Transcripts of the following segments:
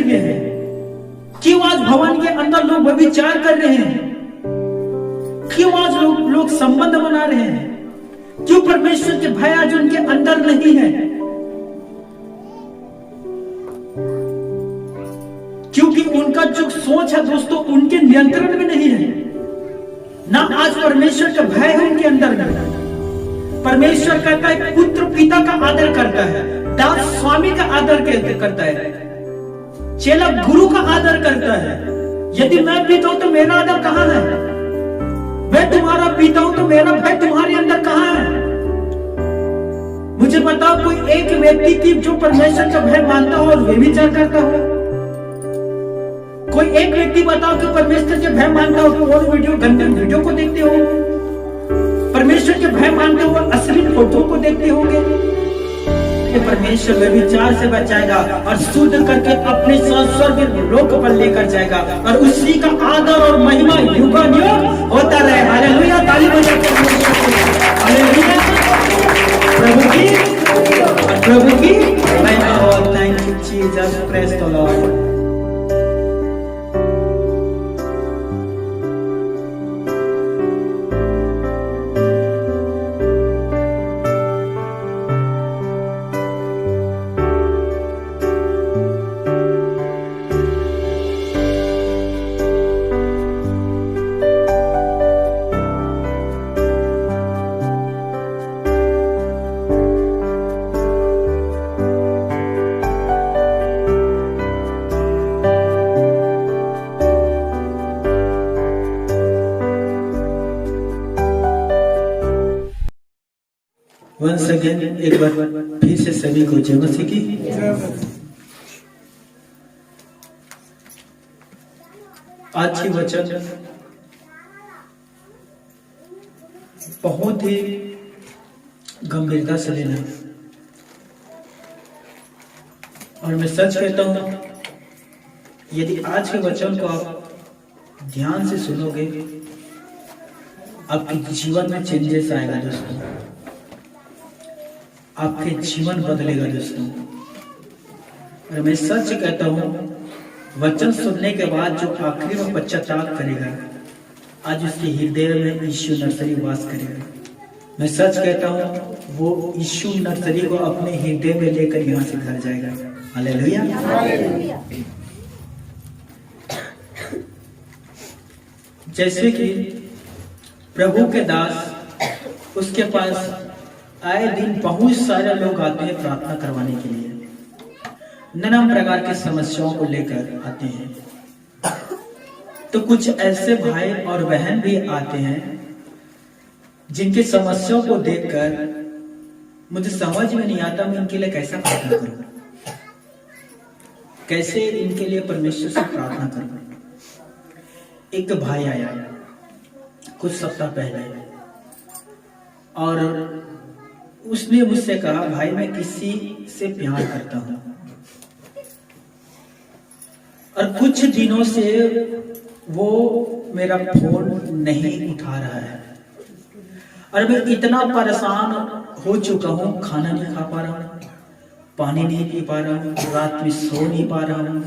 रहे हैं? क्यों आज भवन के अंदर लोग व्यभिचार कर रहे हैं? क्यों आज लोग संबंध बना रहे हैं? क्यों परमेश्वर के भय आज उनके अंदर नहीं है? क्योंकि उनका जो सोच है दोस्तों उनके नियंत्रण में नहीं है। ना आज परमेश्वर का भय है उनके अंदर में। परमेश्वर कहता है पुत्र पिता का आदर करता है, दास स्वामी का आदर करता है, चेला गुरु का आदर करता है। यदि मैं पिता हूं तो मेरा आदर कहां है? मैं तुम्हारा पिता हूं तो मेरा भय तुम्हारे अंदर कहां है? मुझे बताओ कोई एक व्यक्ति की जो परमेश्वर का भय मानता हो और व्यभिचार करता हो? कोई एक व्यक्ति बताओ कि परमेश्वर के भय मानता हो तो और गंदे वीडियो को देखते हो? परमेश्वर के भय मानते हुए अश्लील फोटो को देखते होंगे? ये परमेश्वर व्यभिचार से बचाएगा और शुद्ध करके अपने स्वर्ग लोक पर लेकर जाएगा और उसी का आदर और महिमा युगानुयुग होता रहे। हालेलुया, ताली बजाकर हालेलुया। प्रभु की महिमा हो। Thank you Jesus, praise the Lord. Once again एक बार फिर से सभी को जय मसीह की। आज की वचन बहुत ही गंभीरता से लेना, और मैं सच कहता हूं यदि आज के वचन को आप ध्यान से सुनोगे आपके जीवन में चेंजेस आएगा दोस्तों, आपके जीवन बदलेगा दोस्तों। और मैं सच कहता हूं वचन सुनने के बाद जो आखिरी में पश्चाताप करेगा आज उसके हृदय में यीशु नर्सरी वास करेगा। मैं सच कहता हूं वो यीशु नर्सरी को अपने हृदय में लेकर यहां से घर जाएगा। हालेलुया। जैसे कि प्रभु के दास उसके पास आए दिन बहुत सारे लोग आते हैं प्रार्थना करवाने के लिए, नाना प्रकार की समस्याओं को लेकर आते हैं। तो कुछ ऐसे भाई और बहन भी आते हैं जिनकी समस्याओं को देखकर मुझे समझ में नहीं आता मैं इनके लिए कैसा प्रार्थना करूं, कैसे इनके लिए परमेश्वर से प्रार्थना करूं। एक भाई आया कुछ सप्ताह पहले और उसने मुझसे कहा भाई मैं किसी से प्यार करता हूं और कुछ दिनों से वो मेरा फोन नहीं उठा रहा है और मैं इतना परेशान हो चुका हूं, खाना नहीं खा पा रहा हूं, पानी नहीं पी पा रहा हूं, रात में सो नहीं पा रहा हूं।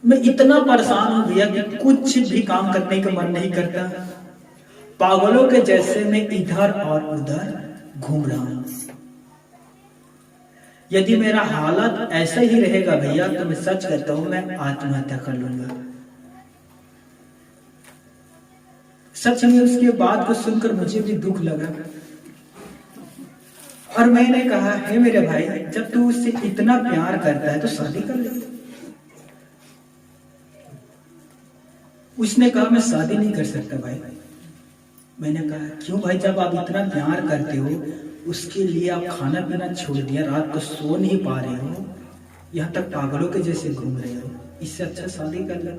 मैं इतना परेशान हूं भैया कि कुछ भी काम करने का मन नहीं करता, पागलों के जैसे मैं इधर और उधर घूम रहा हूं। यदि मेरा हालत ऐसा ही रहेगा भैया तो मैं सच कहता हूं मैं आत्महत्या कर लूंगा। सच में उसके बात को सुनकर मुझे भी दुख लगा और मैंने कहा हे मेरे भाई जब तू उससे इतना प्यार करता है तो शादी कर ले। उसने कहा मैं शादी नहीं कर सकता भाई। मैंने कहा क्यों भाई, जब आप इतना प्यार करते हो उसके लिए आप खाना पीना छोड़ दिया, रात को सो नहीं पा रहे हो, यहाँ तक पागलों के जैसे घूम रहे हो, इससे अच्छा शादी कर ले।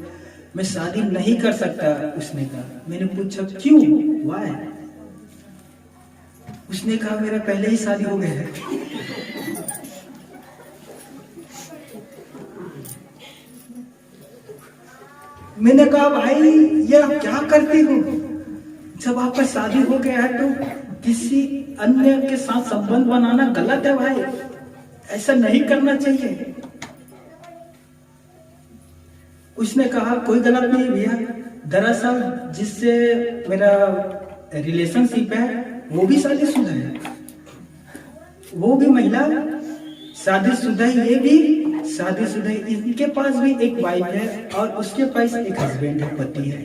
मैं शादी नहीं कर सकता उसने कहा। मैंने पूछा क्यों, वाई? उसने कहा मेरा पहले ही शादी हो गया है। मैंने कहा भाई ये आप क्या करते हो, जब आपका शादी हो गया है तो किसी अन्य के साथ संबंध बनाना गलत है भाई, ऐसा नहीं करना चाहिए। उसने कहा कोई गलत नहीं भैया, दरअसल जिससे मेरा रिलेशनशिप है वो भी शादीशुदा है, वो भी महिला शादीशुदा है, ये भी शादीशुदा है, इनके पास भी एक वाइफ है और उसके पास एक हस्बैंड है, पति है।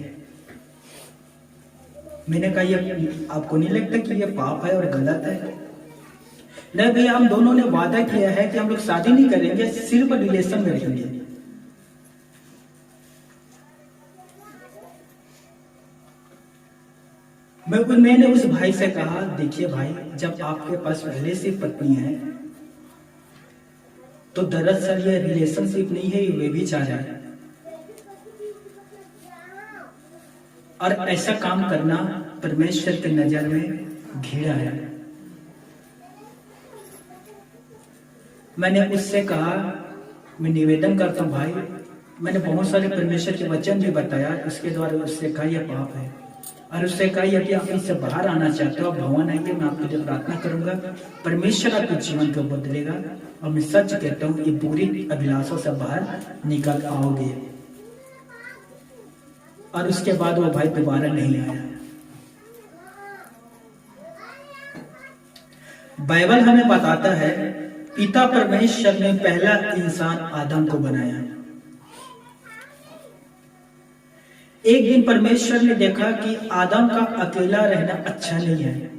मैंने कहा ये आपको नहीं लगता कि ये पाप है और गलत है? नहीं भैया, हम दोनों ने वादा किया है कि हम लोग शादी नहीं करेंगे, सिर्फ रिलेशन में रहेंगे। मैंने उस भाई से कहा देखिए भाई, जब आपके पास पहले से पत्नी है तो दरअसल ये रिलेशनशिप नहीं है, ये व्यभिचार है, और ऐसा काम करना परमेश्वर की नजर में घृणा है। मैंने उससे कहा, मैं निवेदन करता हूं भाई, मैंने बहुत सारे परमेश्वर के वचन भी बताया, उसके द्वारा उससे कहा यह पाप है, और उससे कहा यदि आप इससे बाहर आना चाहते हो, भगवान आइए, मैं आपके लिए प्रार्थना करूंगा, परमेश्वर आपके जीवन को बदलेगा, और मैं सच कहता हूँ ये बुरी अभिलाषों से बाहर निकल आओगे। और उसके बाद वो भाई दोबारा नहीं आया। बाइबल हमें बताता है पिता परमेश्वर ने पहला इंसान आदम को बनाया। एक दिन परमेश्वर ने देखा कि आदम का अकेला रहना अच्छा नहीं है,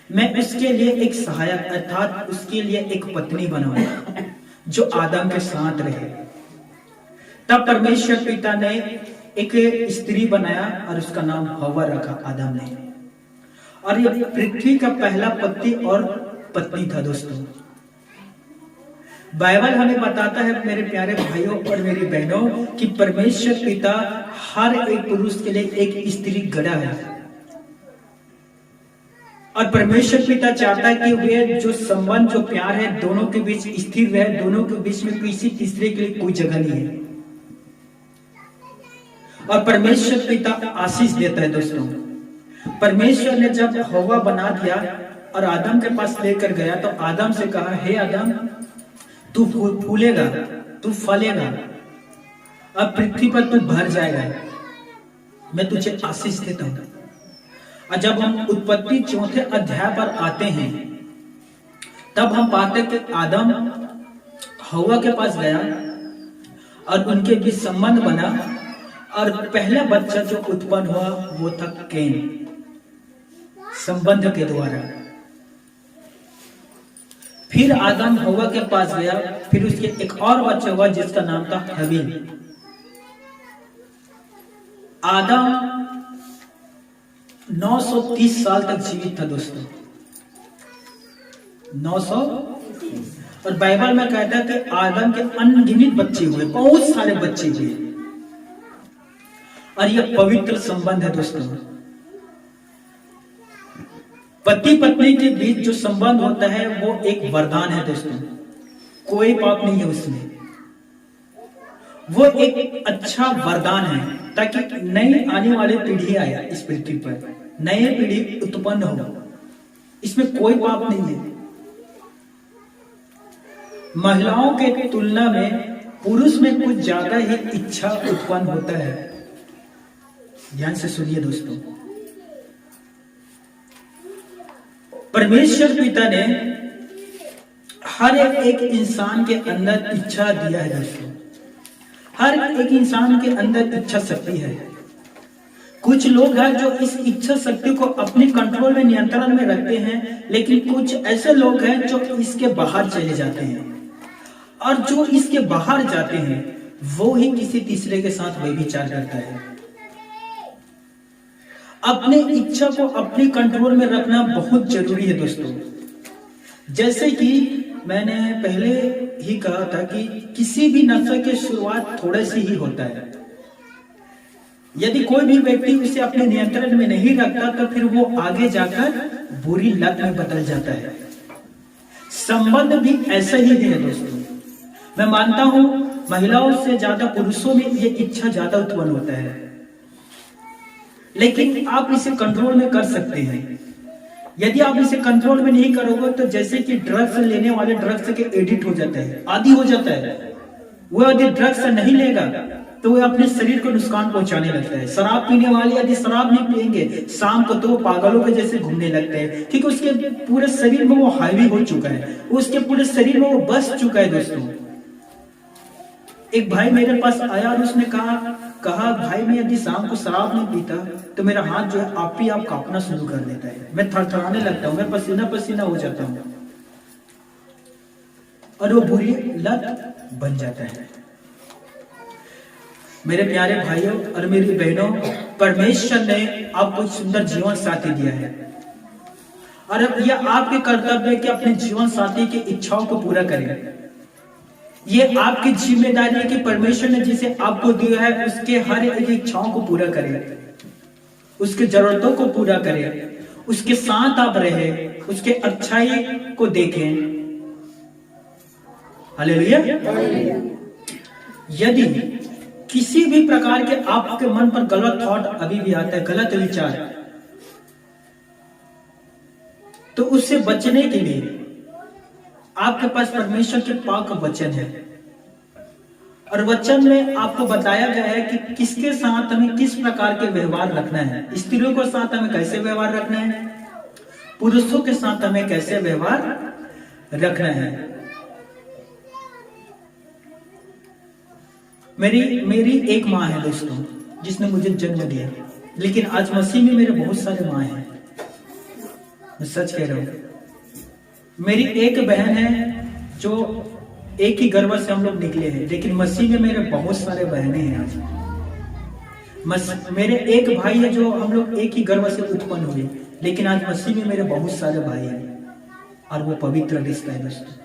मैं उसके लिए एक सहायक अर्थात उसके लिए एक पत्नी बनाऊंगा जो आदम के साथ रहे। तब परमेश्वर पिता ने एक स्त्री बनाया और उसका नाम हवा रखा आदम ने, और ये पृथ्वी का पहला पति और पत्नी था। दोस्तों, बाइबल हमें बताता है मेरे प्यारे भाइयों और मेरी बहनों कि परमेश्वर पिता हर एक पुरुष के लिए एक स्त्री गढ़ा है, और परमेश्वर पिता चाहता है कि वे जो संबंध जो प्यार है दोनों के बीच स्थिर रहे, दोनों के बीच में किसी तीसरे के लिए कोई जगह नहीं है। और परमेश्वर पिता आशीष देता है। दोस्तों, परमेश्वर ने जब हवा बना दिया और आदम के पास लेकर गया तो आदम से कहा, हे आदम, तू फूलेगा, तू फलेगा, अब पृथ्वी पर तू भर जाएगा, मैं तुझे आशीष देता हूं। और जब हम उत्पत्ति 4 अध्याय पर आते हैं तब हम पाते कि आदम हवा के पास गया और उनके बीच संबंध बना, और पहला बच्चा जो उत्पन्न हुआ वो था कैन, संबंध के द्वारा। फिर आदम हवा के पास गया, फिर उसके एक और बच्चा हुआ जिसका नाम था हबील। आदम 930 साल तक जीवित था। दोस्तों, 900, और बाइबल में कहता है कि आदम के अनगिनत बच्चे हुए, बहुत सारे बच्चे हुए, और यह पवित्र संबंध है। दोस्तों, पति पत्नी के बीच जो संबंध होता है वो एक वरदान है। दोस्तों, कोई पाप नहीं है उसमें, वो एक अच्छा वरदान है ताकि नई आने वाली पीढ़ी आए इस पृथ्वी पर, नई पीढ़ी उत्पन्न हो, इसमें कोई पाप नहीं है। महिलाओं के तुलना में पुरुष में कुछ ज्यादा ही इच्छा उत्पन्न होता है। ध्यान से सुनिए दोस्तों, परमेश्वर पिता ने हर एक इंसान के अंदर इच्छा दिया है। दोस्तों, हर एक इंसान के अंदर इच्छा शक्ति है। कुछ लोग हैं जो इस इच्छा शक्ति को अपने कंट्रोल में, नियंत्रण में रखते हैं, लेकिन कुछ ऐसे लोग हैं जो इसके बाहर चले जाते हैं, और जो इसके बाहर जाते हैं वो ही किसी तीसरे के साथ व्यभिचार करता है। अपने इच्छा को अपने कंट्रोल में रखना बहुत जरूरी है। दोस्तों, जैसे कि मैंने पहले ही कहा था कि किसी भी नशे की शुरुआत थोड़े से ही होता है। यदि कोई भी व्यक्ति उसे अपने नियंत्रण में नहीं रखता तो फिर वो आगे जाकर बुरी लत में बदल जाता है। संबंध भी ऐसा ही है। दोस्तों, मैं मानता हूं महिलाओं से ज्यादा पुरुषों में ये इच्छा ज्यादा उत्पन्न होता है, लेकिन आप इसे कंट्रोल में कर सकते हैं। यदि आप इसे कंट्रोल में नहीं करोगे तो जैसे कि ड्रग्स लेने वाले ड्रग्स के एडिक्ट हो जाते हैं, आदी हो जाता है, वो यदि ड्रग्स नहीं लेगा तो वो अपने शरीर को नुकसान पहुंचाने लगता है। शराब पीने वाले यदि शराब नहीं पिएंगे शाम को तो वो पागलों के जैसे घूमने लगते हैं, क्योंकि उसके पूरे शरीर में वो हावी हो चुका है, उसके पूरे शरीर में वो बस चुका है। दोस्तों, एक भाई मेरे पास आया और उसने कहा भाई मैं यदि शाम को शराब नहीं पीता तो मेरा हाथ जो है आप ही आप कांपना शुरू कर देता है, मैं थरथराने लगता हूँ, मैं पसीना पसीना हो जाता हूँ और वो बुरी लत बन जाता है। मेरे प्यारे भाइयों और मेरी बहनों, परमेश्वर ने आपको सुंदर जीवन साथी दिया है और अब यह आपके कर्तव्य है कि अपने जीवन साथी की इच्छाओं को पूरा करें। ये आपकी जिम्मेदारी है कि परमेश्वर ने जिसे आपको दिया है उसके हर एक इच्छाओं को पूरा करें, उसके जरूरतों को पूरा करें, उसके साथ आप रहे, उसके अच्छाई को देखें। हालेलुया। यदि किसी भी प्रकार के आपके मन पर गलत थॉट अभी भी आता है, गलत विचार, तो उससे बचने के लिए आपके पास परमेश्वर के पाक वचन है और वचन में आपको बताया गया है कि किसके साथ हमें किस प्रकार के व्यवहार रखना है। स्त्रियों के साथ हमें कैसे व्यवहार रखना है, पुरुषों के साथ हमें कैसे व्यवहार रखना है। मेरी एक माँ है दोस्तों जिसने मुझे जन्म दिया, लेकिन आज मसीह में मेरे बहुत सारे माँ हैं, मैं सच कह रहा हूं। मेरी एक बहन है जो एक ही गर्भ से हम लोग निकले हैं, लेकिन मसीह में मेरे बहुत सारे बहनें हैं। आज मेरे एक भाई है जो हम लोग एक ही गर्भ से उत्पन्न हुए, लेकिन आज मसीह में मेरे बहुत सारे भाई हैं और वो पवित्र रिश्ता है दोस्तों।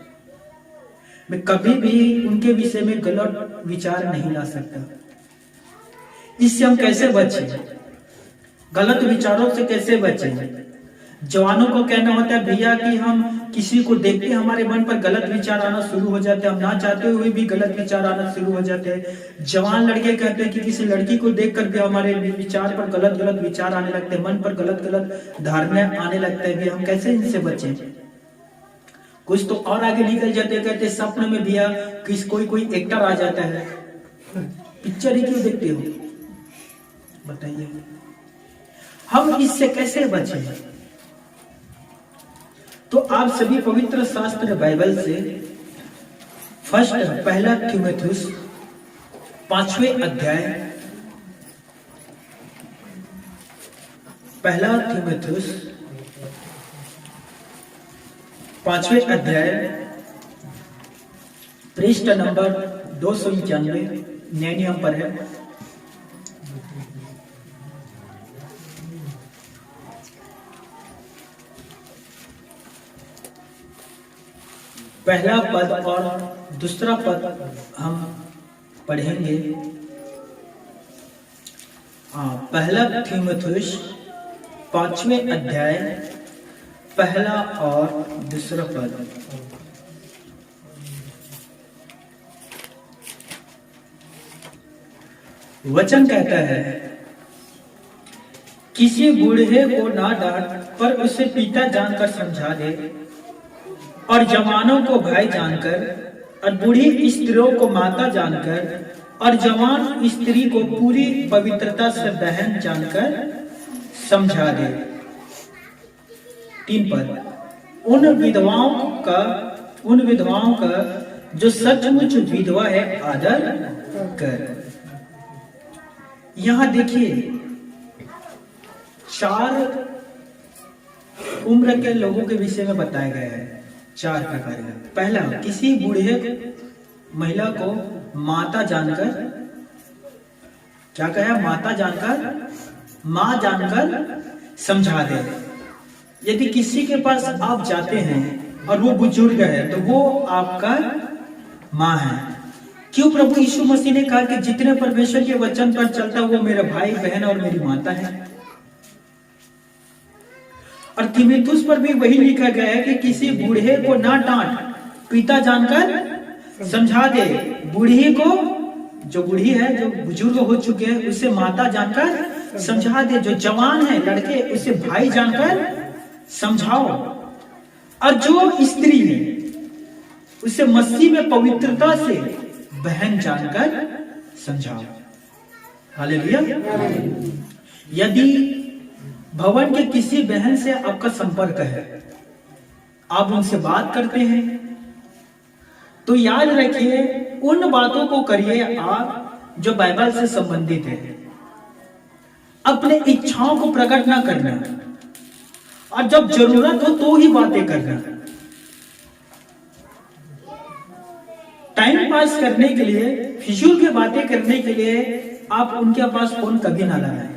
मैं कभी भी उनके विषय में गलत विचार नहीं ला सकता। इससे हम कैसे बचें, गलत विचारों से कैसे बचें? जवानों को कहना होता है भैया कि हम किसी को देखते हमारे मन पर गलत विचार आना शुरू हो जाते हैं, हम ना चाहते हुए भी गलत विचार आना शुरू हो जाते हैं। जवान लड़के कहते हैं कि किसी लड़की को देखकर भी हमारे विचार पर गलत गलत विचार आने लगते हैं, मन पर गलत गलत धारणा आने लगता है। हम कैसे इनसे बचें? कुछ तो और आगे निकल जाते, कहते सपने में भैया कोई एक्टर आ जाता है, पिक्चर ही क्यों देखते हो? बताइए हम इससे कैसे बचें? तो आप सभी पवित्र शास्त्र बाइबल से पहला थिमुथियुस 5वें अध्याय, पहला थिमुथियुस 5वें अध्याय पृष्ठ नंबर 291 नए नियम पर है। पहला पद और दूसरा पद हम पढ़ेंगे। पहला थिमुथियुस 5वें अध्याय पहला और दूसरा पद। वचन कहता है, किसी बूढ़े को ना डांट पर उसे पिता जानकर समझा दे, और जवानों को भाई जानकर और बूढ़ी स्त्रियों को माता जानकर और जवान स्त्री को पूरी पवित्रता से बहन जानकर समझा दे। 3 पद। उन विधवाओं का जो सचमुच विधवा है आदर कर। यहां देखिए 4 उम्र के लोगों के विषय में बताया गया है, 4 प्रकार का। पहला, किसी बूढ़े महिला को माता जानकर, क्या कहा? माता जानकर, माँ जानकर समझा दे। यदि किसी के पास आप जाते हैं और वो बुजुर्ग है तो वो आपका माँ है। क्यों? प्रभु यीशु मसीह ने कहा कि जितने परमेश्वर के वचन पर चलता वो मेरा भाई बहन और मेरी माता है। और तीमुथियुस पर भी वही लिखा गया है कि किसी बूढ़े को ना डांट, पिता जानकर समझा दे। बूढ़ी को, जो बूढ़ी है, जो बुजुर्ग हो चुके हैं, उसे माता जानकर समझा दे। जो जवान है लड़के, उसे भाई जानकर समझाओ। और जो स्त्री है उसे मसीह में पवित्रता से बहन जानकर समझाओ। हालेलुया। यदि भवन के किसी बहन से आपका संपर्क है, आप उनसे बात करते हैं, तो याद रखिए उन बातों को करिए आप जो बाइबल से संबंधित है। अपने इच्छाओं को प्रकट ना करना, और जब जरूरत हो तो ही बातें करना। टाइम पास करने के लिए, फिजूल की बातें करने के लिए आप उनके पास फोन कभी ना लगाएं।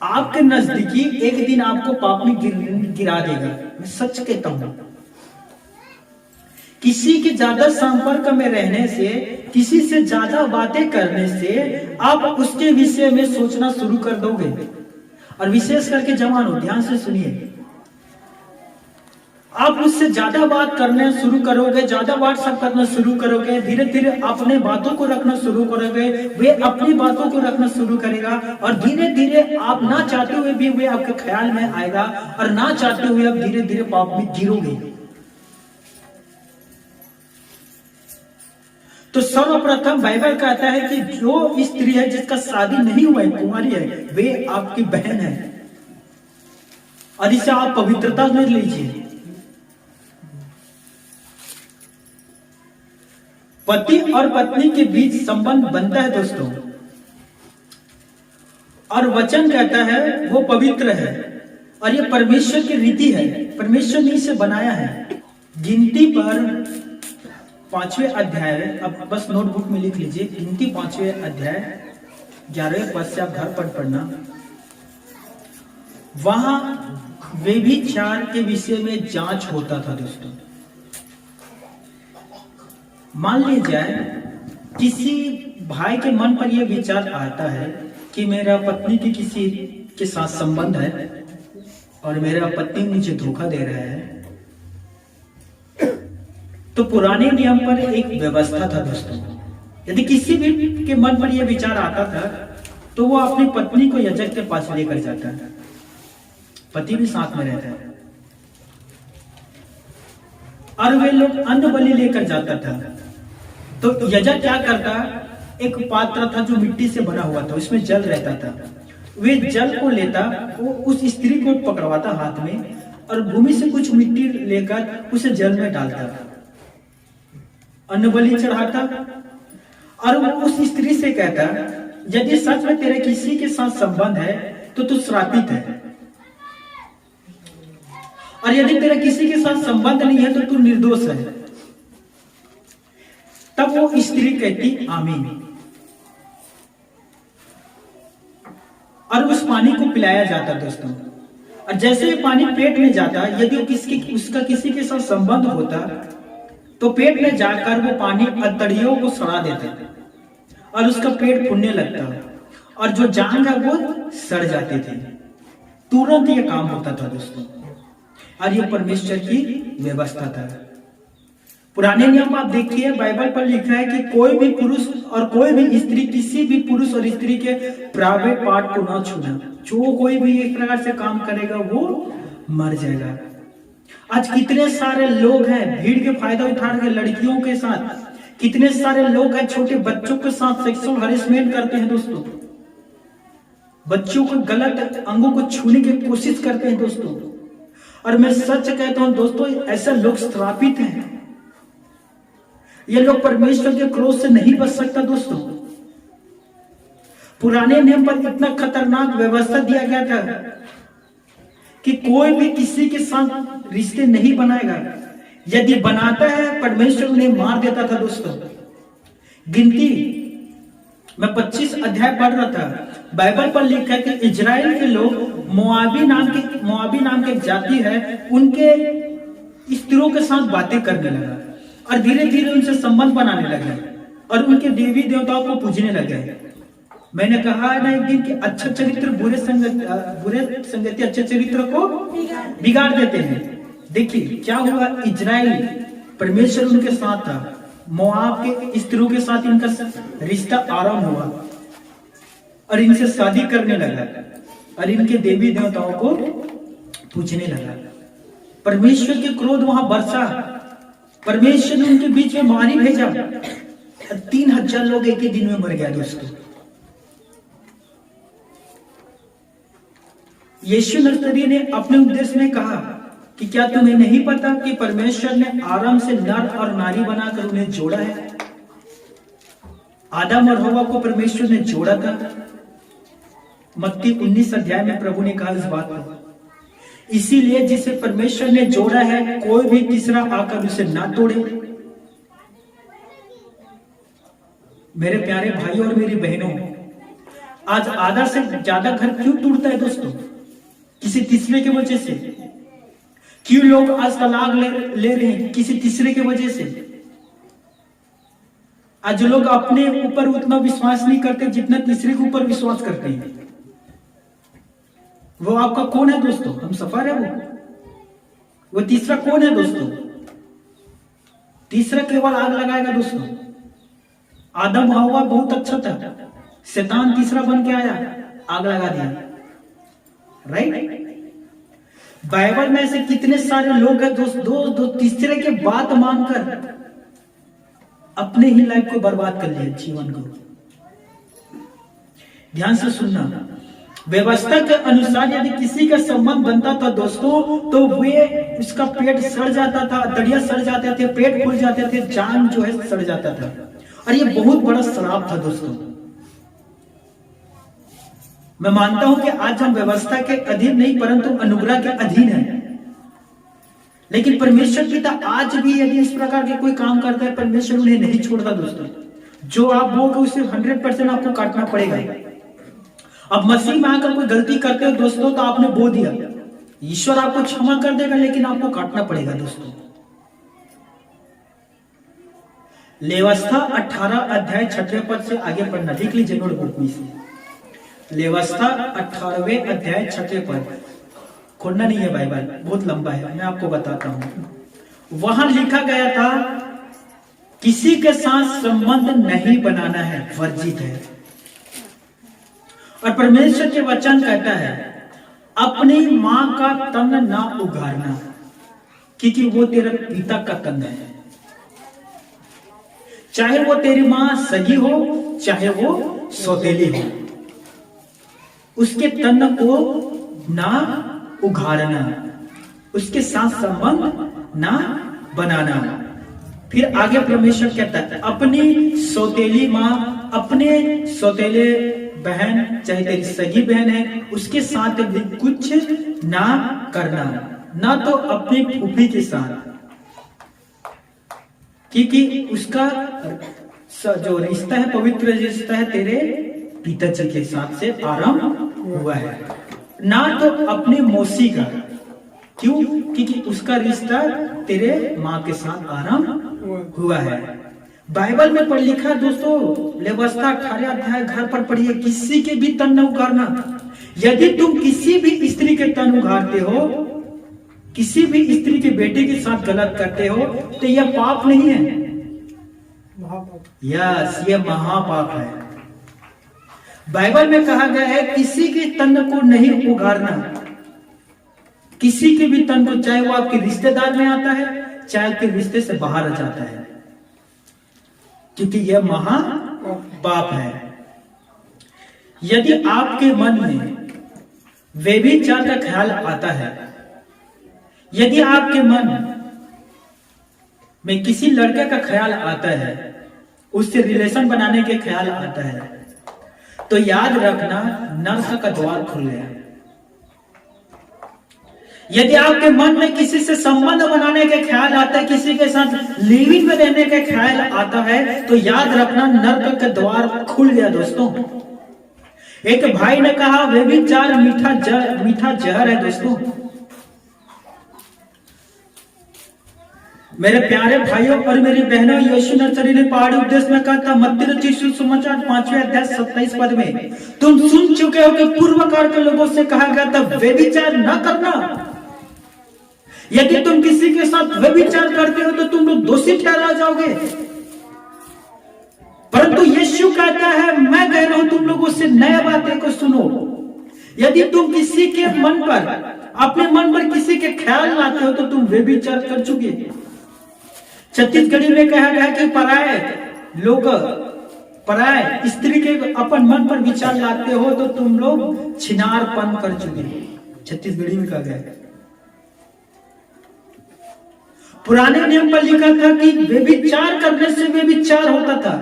आपके नजदीकी एक दिन आपको पाप में गिरा देगा, मैं सच कहता हूं। किसी के ज्यादा संपर्क में रहने से, किसी से ज्यादा बातें करने से आप उसके विषय में सोचना शुरू कर दोगे। और विशेष करके जवानों, ध्यान से सुनिए, आप उससे ज्यादा बात करना शुरू करोगे, ज्यादा व्हाट्सएप करना शुरू करोगे, धीरे धीरे अपने बातों को रखना शुरू करोगे, वे अपनी बातों को रखना शुरू करेगा, और धीरे धीरे आप ना चाहते हुए भी वे आपके ख्याल में आएगा, और ना चाहते हुए आप धीरे धीरे पाप में गिरोगे। तो सर्वप्रथम बाइबल कहता है कि जो स्त्री है जिसका शादी नहीं हुआ है, कुंवारी है, वे आपकी बहन है, और इसे आप पवित्रता में लीजिए। पति और पत्नी के बीच संबंध बनता है दोस्तों, और वचन कहता है वो पवित्र है, और ये परमेश्वर की रीति है, परमेश्वर ने इसे बनाया है। गिनती पर 5वें अध्याय, अब बस नोटबुक में लिख लीजिए, गिनती 5वें अध्याय 11वें पद से आप घर पर पढ़ना। वहां व्यभिचार के विषय में जांच होता था दोस्तों। मान लीजिए किसी भाई के मन पर यह विचार आता है कि मेरा पत्नी की किसी के साथ संबंध है और मेरा पति मुझे धोखा दे रहा है, तो पुराने नियम पर एक व्यवस्था था दोस्तों। यदि किसी भी के मन पर यह विचार आता था तो वो अपनी पत्नी को याजक के पास लेकर जाता है, पति भी साथ में रहता है, और वे लोग अन्न बलि लेकर जाता था। तो याजक क्या करता, एक पात्र था जो मिट्टी से बना हुआ था, उसमें जल रहता था, वे जल को लेता, वो उस स्त्री को पकड़वाता हाथ में, और भूमि से कुछ मिट्टी लेकर उसे जल में डालता, अन्न बलि चढ़ाता, और वो उस स्त्री से कहता, यदि सच में तेरे किसी के साथ संबंध है तो तू श्रापित है, और यदि तेरा किसी के साथ संबंध नहीं है तो तू निर्दोष है। तब वो स्त्री कहती आमीन, और उस पानी को पिलाया जाता दोस्तों। और जैसे ही पानी पेट में जाता, यदि उसका किसी के साथ संबंध होता तो पेट में जाकर वो पानी अतड़ियों को सड़ा देता और उसका पेट फूलने लगता, और जो जांघ है वो सड़ जाते थे। तुरंत ये काम होता था दोस्तों, और ये परमेश्वर की व्यवस्था था। पुराने नियम आप देखिए, बाइबल पर लिखा है कि कोई भी पुरुष और कोई भी स्त्री, किसी भी पुरुष और स्त्री के प्राइवेट पार्ट को ना छूना। जो कोई भी एक प्रकार से काम करेगा वो मर जाएगा। आज कितने सारे लोग हैं भीड़ के फायदा उठा के लड़कियों के साथ, कितने सारे लोग हैं छोटे बच्चों के साथ सेक्सुअल हरेसमेंट करते हैं दोस्तों, बच्चों को गलत अंगों को छूने की कोशिश करते हैं दोस्तों। और मैं सच कहता हूं दोस्तों, ऐसे लोग श्रापित हैं, ये लोग परमेश्वर के क्रोध से नहीं बच सकता दोस्तों। पुराने नियम पर इतना खतरनाक व्यवस्था दिया गया था कि कोई भी किसी के साथ रिश्ते नहीं बनाएगा, यदि बनाता है परमेश्वर उन्हें मार देता था दोस्तों। गिनती मैं 25 अध्याय पढ़ रहा था, बाइबल पर लिखा है कि इजराइल के लोग मोआबी नाम के जाति है, उनके स्त्रियों के साथ बातें करने लगा और धीरे धीरे उनसे संबंध बनाने लगे और उनके देवी देवताओं को पूजने लगे। मैंने कहा ना एक दिन कि अच्छा चरित्र बुरे संगति अच्छे चरित्र को बिगाड़ देते हैं। देखिए क्या हुआ, इजराइल परमेश्वर उनके साथ था, मोआब के स्त्रियों के साथ इनका रिश्ता आरंभ हुआ और इनसे शादी करने लगा और इनके देवी देवताओं को पूजने लगा। परमेश्वर के क्रोध वहां बरसा परमेश्वर ने उनके बीच में मारी भेजा, 3000 लोग एक ही दिन में मर गया दोस्तों। यीशु नसरी ने अपने उपदेश में कहा कि क्या तुम्हें नहीं पता कि परमेश्वर ने आराम से नर और नारी बनाकर उन्हें जोड़ा है। आदम और हवा को परमेश्वर ने जोड़ा था। मत्ती 19 अध्याय में प्रभु ने कहा इस बात को। इसीलिए जिसे परमेश्वर ने जोड़ा है कोई भी तीसरा आकर उसे ना तोड़े। मेरे प्यारे भाइयों और मेरी बहनों, आज आधा से ज्यादा घर क्यों टूटता है दोस्तों? किसी तीसरे की वजह से। क्यों लोग आज तलाक ले रहे हैं? किसी तीसरे की वजह से। आज लोग अपने ऊपर उतना विश्वास नहीं करते जितना तीसरे के ऊपर विश्वास करते हैं। वो आपका कौन है दोस्तों? हम सफर है वो तीसरा कौन है दोस्तों? तीसरा केवल आग लगाएगा दोस्तों। आदम हवा बहुत अच्छा था, शैतान तीसरा बन के आया, आग लगा दिया। राइट? बाइबल में ऐसे कितने सारे लोग हैं दो तीसरे के बात मानकर अपने ही लाइफ को बर्बाद कर लिया, जीवन को। ध्यान से सुनना, व्यवस्था के अनुसार यदि किसी का संबंध बनता था दोस्तों, तो वे उसका पेट सड़ जाता था, दड़िया सड़ जाते थे, पेट फूल जाते थे, जान जो है सड़ जाता था। और ये बहुत बड़ा श्राप था दोस्तों। मैं मानता हूं कि आज हम व्यवस्था के अधीन नहीं परंतु अनुग्रह के अधीन हैं। लेकिन परमेश्वर पिता आज भी यदि इस प्रकार के कोई काम करता है, परमेश्वर उन्हें नहीं छोड़ता दोस्तों। जो आप बोगे उसे 100% आपको काटना पड़ेगा। अब मसीह में आकर कोई गलती करते हो दोस्तों तो आपने बो दिया, ईश्वर आपको क्षमा कर देगा, लेकिन आपको काटना पड़ेगा दोस्तों। लेवस्था 18 अध्याय 6 पद से आगे पढ़ना, लिख लीजिए नोटबुक में से। लेवस्था 18वें अध्याय 6 पद, खोलना नहीं है बाइबल, बहुत लंबा है, मैं आपको बताता हूं। वहां लिखा गया था किसी के साथ संबंध नहीं बनाना है, वर्जित है। और परमेश्वर के वचन कहता है अपनी मां का तन ना उगारना, क्योंकि वो तेरे पिता का तन है। चाहे वो तेरी मां सगी हो, चाहे वो सौतेली हो, उसके तन को ना उघाड़ना, उसके साथ संबंध ना बनाना। फिर आगे परमेश्वर कहता है अपनी सौतेली मां, अपने सौतेले बहन, चाहे तेरी सगी बहन है, उसके साथ भी कुछ ना करना, ना तो अपनी फूफी के साथ, क्योंकि उसका जो रिश्ता है पवित्र रिश्ता है तेरे पिताजी के साथ से आरंभ हुआ है। ना तो अपनी मौसी का, क्यों? क्योंकि उसका रिश्ता तेरे माँ के साथ आरंभ हुआ है। बाइबल में पढ़ लिखा दोस्तों, लेवस्था 18 अध्याय घर पर पढ़िए, किसी के भी तन न उगारना। यदि तुम किसी भी स्त्री के तन उगारते हो, किसी भी स्त्री के बेटे के साथ गलत करते हो, तो यह पाप नहीं है, यस ये महापाप है। बाइबल में कहा गया है किसी के तन को नहीं उगारना, किसी के भी तन को, चाहे वो आपके रिश्तेदार में आता है, चाहे आपके रिश्ते से बाहर आ जाता है, क्योंकि यह महापाप है। यदि आपके मन में व्यभिचार का ख्याल आता है, यदि आपके मन में किसी लड़के का ख्याल आता है, उससे रिलेशन बनाने के ख्याल आता है, तो याद रखना नरक का द्वार खुल गया। यदि आपके मन में किसी से संबंध बनाने के ख्याल आता है, किसी के साथ लिविंग में रहने के ख्याल आता है, तो याद रखना नरक का द्वार खुल गया दोस्तों। एक भाई ने कहा व्यभिचार मीठा जहर है दोस्तों। मेरे प्यारे भाइयों और मेरी बहनों, यीशु नसरी ने पहाड़ी उपदेश में कहा था, मत्ती रचित सुसमाचार 5वें अध्याय 27 पद में, तुम सुन चुके हो कि पूर्व काल के लोगों से कहा गया था व्यभिचार न करना। यदि तुम किसी के साथ व्यभिचार करते हो तो तुम लोग दोषी ठहरा जाओगे। परंतु यीशु कहता है मैं कह रहा हूं तुम लोगों से नया बातें को सुनो। यदि तुम किसी के मन पर, अपने मन पर किसी के ख्याल लाते हो तो तुम व्यभिचार कर चुके। छत्तीसगढ़ी में कहा गया कि पराये स्त्री के अपन मन पर विचार लाते हो तो तुम लोग छिनारपन कर चुके हो। छत्तीसगढ़ी में कहा गया है। पुराने नियम पर लिखा था कि व्यभिचार करने से व्यभिचार होता था।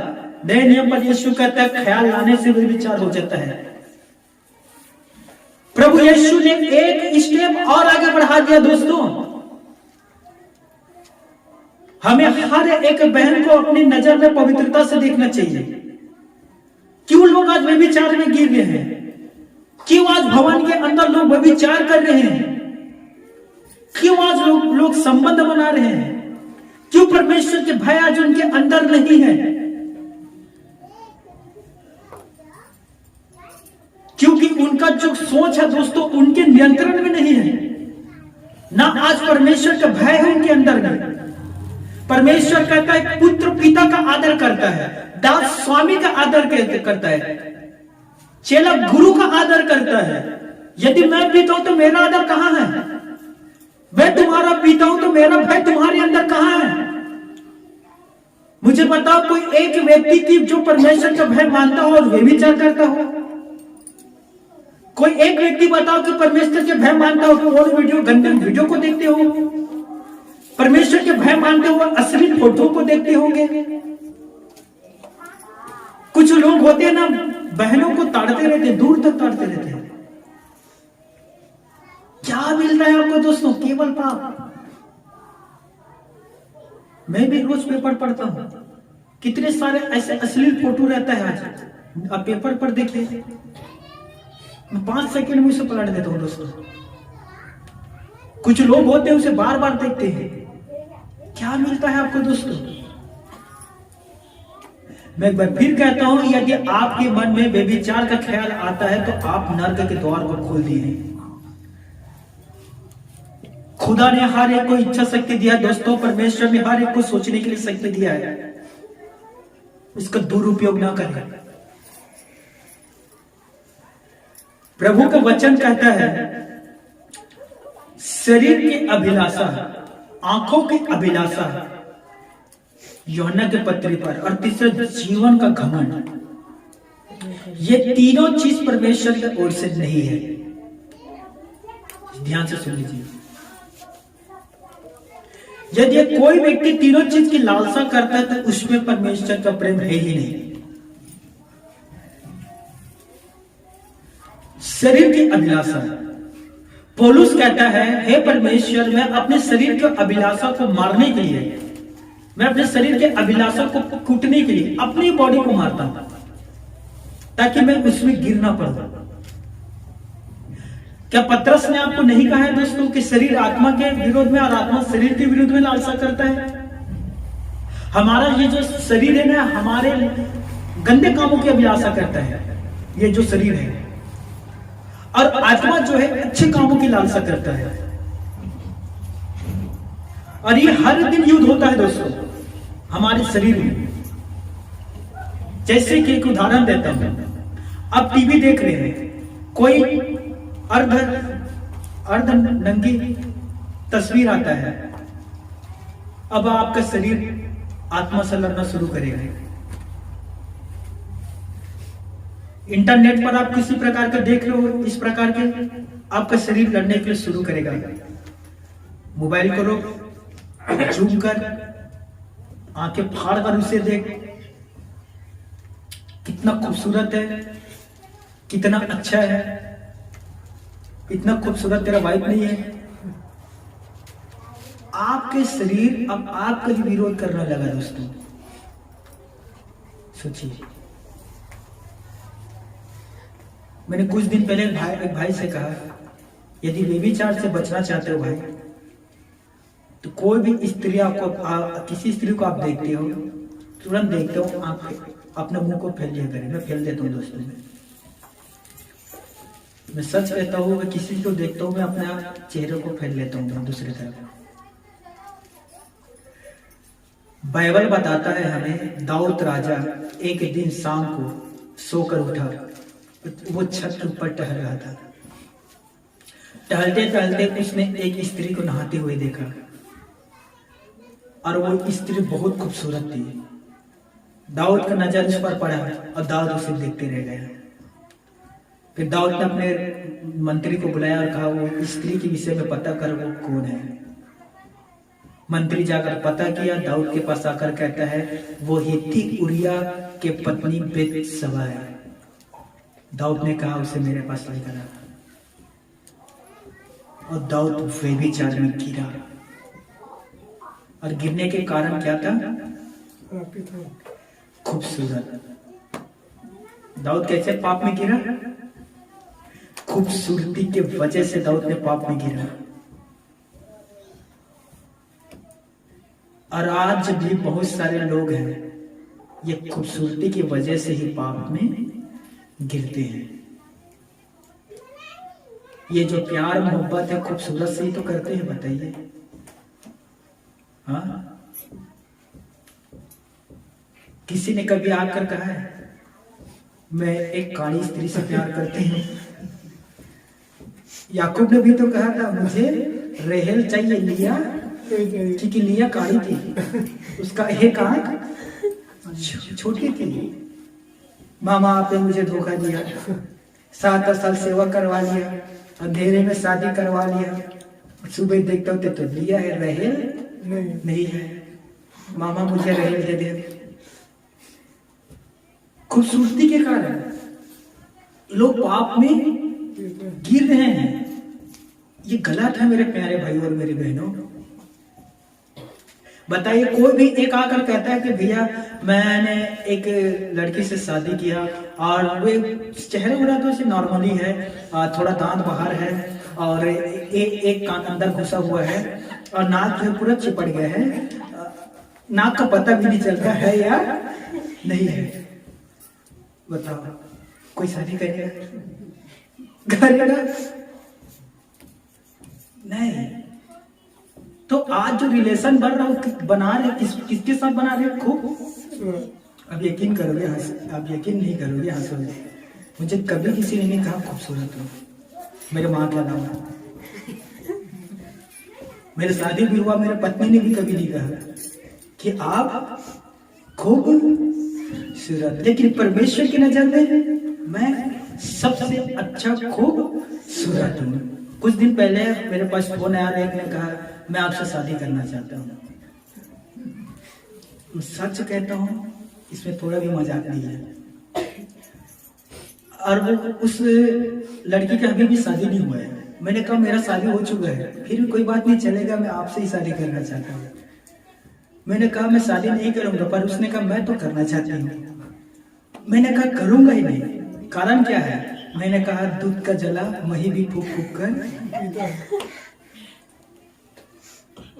नए नियम पर यीशु कहता है ख्याल लाने से व्यभिचार हो जाता है। प्रभु यीशु ने एक स्टेप और आगे बढ़ा दिया। दोस्तों, हमें हर एक बहन को अपनी नजर में पवित्रता से देखना चाहिए। क्यों लोग आज व्यभिचार में गिर रहे हैं? क्यों आज भवन के अंदर लोग व्यभिचार कर रहे हैं? क्यों आज लोग संबंध बना रहे हैं? क्यों परमेश्वर के भय आज उनके अंदर नहीं है? क्योंकि उनका जो सोच है दोस्तों, उनके नियंत्रण में नहीं है। ना आज परमेश्वर का भय है उनके अंदर में। परमेश्वर कहता है पुत्र पिता का आदर करता है, दास स्वामी का आदर करता है, चेला गुरु का आदर करता है। यदि मैं पिता हूं तो मेरा आदर कहां है? मैं तुम्हारा पिता हूं तो मेरा भय तुम्हारे अंदर कहां है? मुझे बताओ, कोई एक व्यक्ति की जो परमेश्वर का भय मानता हो और व्यभिचार करता हो? कोई एक व्यक्ति बताओ कि परमेश्वर के भय मानता हो और वीडियो गंदे वीडियो को देखते हो? परमेश्वर के भय मानते हुए अश्लील फोटो को देखते होंगे? कुछ लोग होते हैं ना, बहनों को ताड़ते रहते, दूर तक ताड़ते रहते हैं। क्या मिल रहा है आपको दोस्तों? केवल पाप। मैं भी रोज पेपर पढ़ता हूं, कितने सारे ऐसे अश्लील फोटो रहता है आज। आप पेपर पर देखिए, मैं 5 सेकंड में उसे पलट देता हूं दोस्तों। कुछ लोग होते हैं उसे बार बार देखते हैं। क्या मिलता है आपको दोस्तों? मैं फिर कहता हूं, यदि आपके मन में व्यभिचार का ख्याल आता है तो आप नर्क के द्वार को खोल दिए हैं। खुदा ने हर एक को इच्छा शक्ति दिया दोस्तों। परमेश्वर ने हर एक को सोचने के लिए शक्ति दिया है, इसका दुरुपयोग ना करें। प्रभु का वचन कहता है शरीर की अभिलाषा, आंखों की अभिलाषा, यूहन्ना के पत्री पर, और तीसरा जीवन का घमंड। ये तीनों चीज परमेश्वर की ओर से नहीं है। ध्यान से सुन लीजिए। यदि कोई व्यक्ति तीनों चीज की लालसा करता है तो उसमें परमेश्वर का प्रेम है ही नहीं। शरीर की अभिलाषा, पौलुस कहता है हे परमेश्वर, मैं अपने शरीर की अभिलाषा को मारने के लिए, मैं अपने शरीर के अभिलाषा को कूटने के लिए अपनी बॉडी को मारता हूं ताकि मैं उसमें गिर ना पड़ूं। क्या पतरस ने आपको नहीं कहा है दोस्तों कि शरीर आत्मा के विरोध में और आत्मा शरीर के विरोध में लालसा करता है? हमारा ये जो शरीर है ना, हमारे गंदे कामों की अभिलाषा करता है, ये जो शरीर है। और आत्मा जो है अच्छे कामों की लालसा करता है। और ये हर दिन युद्ध होता है दोस्तों हमारे शरीर में। जैसे कि एक उदाहरण देता हूं, आप टीवी देख रहे हैं, कोई अर्ध नंगी तस्वीर आता है, अब आपका शरीर आत्मा से लड़ना शुरू करेगा। इंटरनेट पर आप किसी प्रकार का देख रहे हो, इस प्रकार के आपका शरीर लड़ने के लिए शुरू करेगा। मोबाइल को रोक, झूम कर, आंखें फाड़ कर उसे देख, कितना खूबसूरत है, कितना अच्छा है, इतना खूबसूरत तेरा वाइफ नहीं है। आपके शरीर अब आपका ही विरोध करने लगा दोस्तों। सोचिए, मैंने कुछ दिन पहले एक भाई से कहा, यदि व्यभिचार से बचना चाहते हो भाई, तो कोई भी स्त्री आपको किसी स्त्री को आप देखते हो, तुरंत देखते हो, आप अपने मुंह को फैल लिया करें। मैं फैल देता हूँ दोस्तों, मैं सच कहता हूँ, मैं किसी को देखता हूँ, मैं अपने चेहरे को फैल लेता हूँ दूसरी तरफ। बाइबल बताता है हमें, दाऊद राजा एक दिन शाम को सोकर उठा, वो छत के ऊपर टहल रहा था। टहलते टहलते उसने एक स्त्री को नहाते हुए देखा और वो स्त्री बहुत खूबसूरत थी। दाऊद का नजर उस पर पड़ा और दाऊद उसे देखते रह गया। फिर दाऊद ने अपने मंत्री को बुलाया और कहा वो स्त्री के विषय में पता कर, वो कौन है। मंत्री जाकर पता किया, दाऊद के पास आकर कहता है वो हित्ती उरिया के पत्नी बेतशबा है। दाऊद ने कहा उसे मेरे पास लेकर आ, और दाऊद व्यभिचार में गिरा। और गिरने के कारण क्या था? खूबसूरत। दाऊद कैसे पाप में गिरा? खूबसूरती के वजह से दाऊद ने पाप में गिरा। और आज भी बहुत सारे लोग हैं, ये खूबसूरती की वजह से ही पाप में गिरते हैं। ये जो प्यार मोहब्बत है खूबसूरत से ही तो करते हैं, बताइए। हाँ, किसी ने कभी आकर कहा है मैं एक काली स्त्री से प्यार करती हूं? याकूब ने भी तो कहा था मुझे रेहल चाहिए, लिया, क्योंकि लिया काली थी, उसका एक आंख छोटी थी। मामा आपने मुझे धोखा दिया, 7 साल सेवा करवा लिया, अंधेरे में शादी करवा लिया, सुबह देखते होते तो लिया है, रहेल नहीं है। मामा मुझे रहेल दे दे। खूबसूरती के कारण लोग पाप में गिर रहे हैं। ये गलत है मेरे प्यारे भाई और मेरी बहनों। बताइए, कोई भी एक आकर कहता है कि भैया मैंने एक लड़की से शादी किया और वे चेहरे उड़ा तो नॉर्मली है, थोड़ा दांत बाहर है और एक कान अंदर घुसा हुआ है और नाक जो पूरा चिपट गया है, नाक का पता भी नहीं चलता है या नहीं है। बताओ, कोई शादी करेगा? नहीं। तो आज जो रिलेशन बना रहे किसके साथ बना रहे? खूब। अब यकीन करोगे, आप यकीन नहीं करोगे, हंसोगे। मुझे कभी किसी ने नहीं कहा खूबसूरत हो, मेरे माँ के अलावा। मेरे शादी भी हुआ, मेरे पत्नी ने भी कभी नहीं कहा कि आप खूबसूरत। लेकिन परमेश्वर की नजर में मैं सबसे अच्छा खूबसूरत हूँ। कुछ दिन पहले मेरे पास फोन आया, एक ने कहा मैं आपसे शादी करना चाहता हूँ। सच कहता हूँ, इसमें थोड़ा भी मजाक नहीं है। और वो उस लड़की का अभी भी शादी नहीं हुआ है। मैंने कहा मेरा शादी हो चुका है, फिर भी कोई बात नहीं, चलेगा, मैं आपसे ही शादी करना चाहता हूँ। मैंने कहा मैं शादी नहीं करूंगा, पर उसने कहा मैं तो करना चाहती हूँ। मैंने कहा करूंगा ही नहीं। कारण क्या है? मैंने कहा दूध का जला मही भी फूक फूक कर,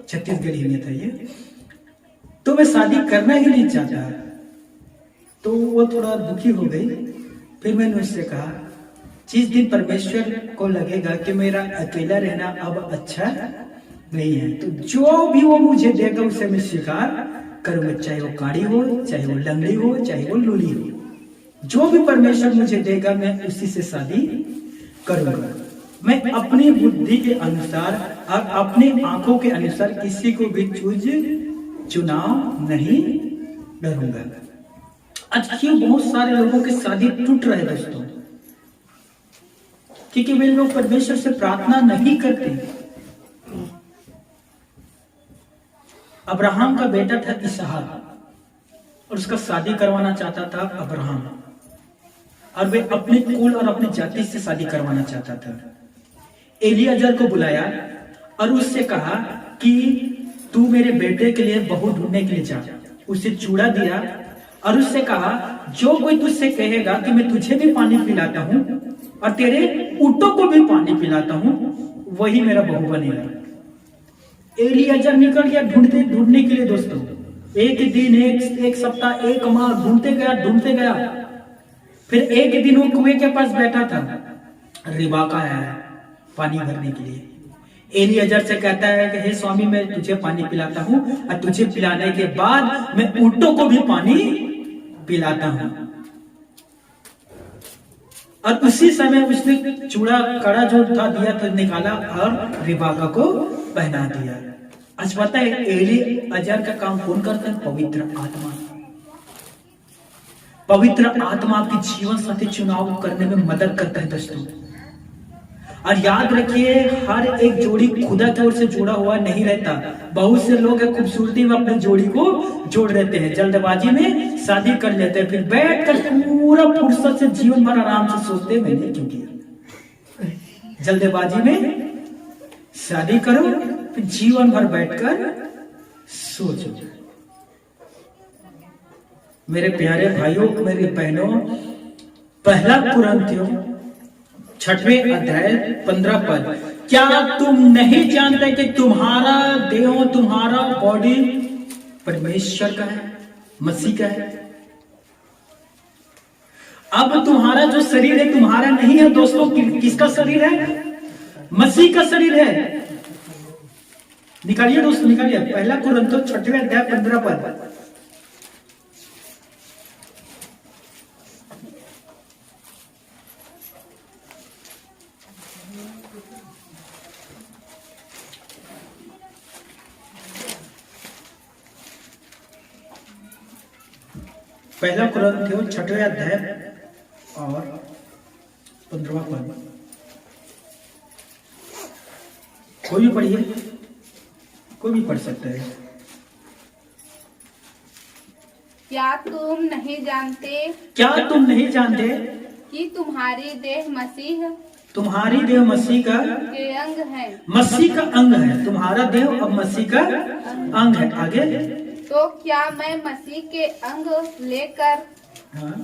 छत्तीसगढ़ी में था ये। तो मैं शादी करना ही नहीं चाहता। तो वो थोड़ा दुखी हो गई। फिर मैंने उससे कहा जिस दिन परमेश्वर को लगेगा कि मेरा अकेला रहना अब अच्छा नहीं है, तो जो भी वो मुझे देगा उसे मैं स्वीकार करूंगा, चाहे वो काड़ी हो, चाहे वो लंगड़ी हो, चाहे वो लूली हो। जो भी परमेश्वर मुझे देगा मैं उसी से शादी करूंगा। मैं अपनी बुद्धि के अनुसार और अपनी आंखों के अनुसार किसी को भी चुनाव नहीं करूंगा। आज क्यों बहुत सारे लोगों की शादी टूट रहे दोस्तों? क्योंकि वे लोग परमेश्वर से प्रार्थना नहीं करते। अब्राहम का बेटा था इसहाक और उसका शादी करवाना चाहता था अब्राहम, और वे अपने कुल और अपनी जाति से शादी करवाना चाहता था। एलियाजर को बुलाया और उससे कहा कि तू मेरे बेटे के लिए बहू ढूंढने के लिए जा। उसे चूड़ा दिया और उससे कहा जो कोई तुझसे कहेगा कि मैं तुझे भी पानी पिलाता हूँ और तेरे ऊँटों को भी पानी पिलाता हूँ, वही मेरा बहू बनेगा। एलियाजर निकल गया ढूंढने के लिए दोस्तों। एक दिन, एक सप्ताह, एक माह ढूंढते गया। फिर एक दिन वो कुएं के पास बैठा था, रिबाका आया पानी भरने के लिए। एलियाजर से कहता है कि हे स्वामी, मैं तुझे पानी पिलाता हूँ और तुझे पिलाने के बाद मैं ऊँटों को भी पानी पिलाता हूँ। और उसी समय उसने चूड़ा कड़ा जो था दिया था निकाला और रिबाका को पहना दिया। और आज पता है एली अजर का काम कौन करता है? पवित्र आत्मा। पवित्र आत्मा आपके जीवन साथी चुनाव करने में मदद करता है दोस्तों। और याद रखिए, हर एक जोड़ी खुदा की ओर से जुड़ा हुआ नहीं रहता। बहुत से लोग खूबसूरती में अपनी जोड़ी को जोड़ लेते हैं, जल्दबाजी में शादी कर लेते हैं, फिर बैठकर पूरा फुर्सत से जीवन भर आराम से सोचते हैं मैंने क्यों किया। जल्दबाजी में शादी करो, फिर जीवन भर बैठकर सोचो। मेरे प्यारे भाइयों, मेरी बहनों, पहला कुरिन्थियों 6वें अध्याय 15 पद, क्या तुम नहीं जानते कि तुम्हारा देह, तुम्हारा बॉडी परमेश्वर का है, मसीह का है। अब तुम्हारा जो शरीर है तुम्हारा नहीं है दोस्तों, किसका शरीर है? मसीह का शरीर है। निकालिए दोस्तों, निकालिए पहला कुरिन्थियों 6वें अध्याय 15 पद। पहला कुरिन्थियों 6वें अध्याय और 15वां पद। कोई भी पढ़िए, कोई भी पढ़ सकता है। क्या तुम नहीं जानते? क्या तुम नहीं जानते कि तुम्हारी देह मसीह तुम्हारी देह मसीह का के अंग है? मसीह का अंग है। तुम्हारा देह अब मसीह का अंग है। आगे, तो क्या मैं मसीह के अंग लेकर हाँ,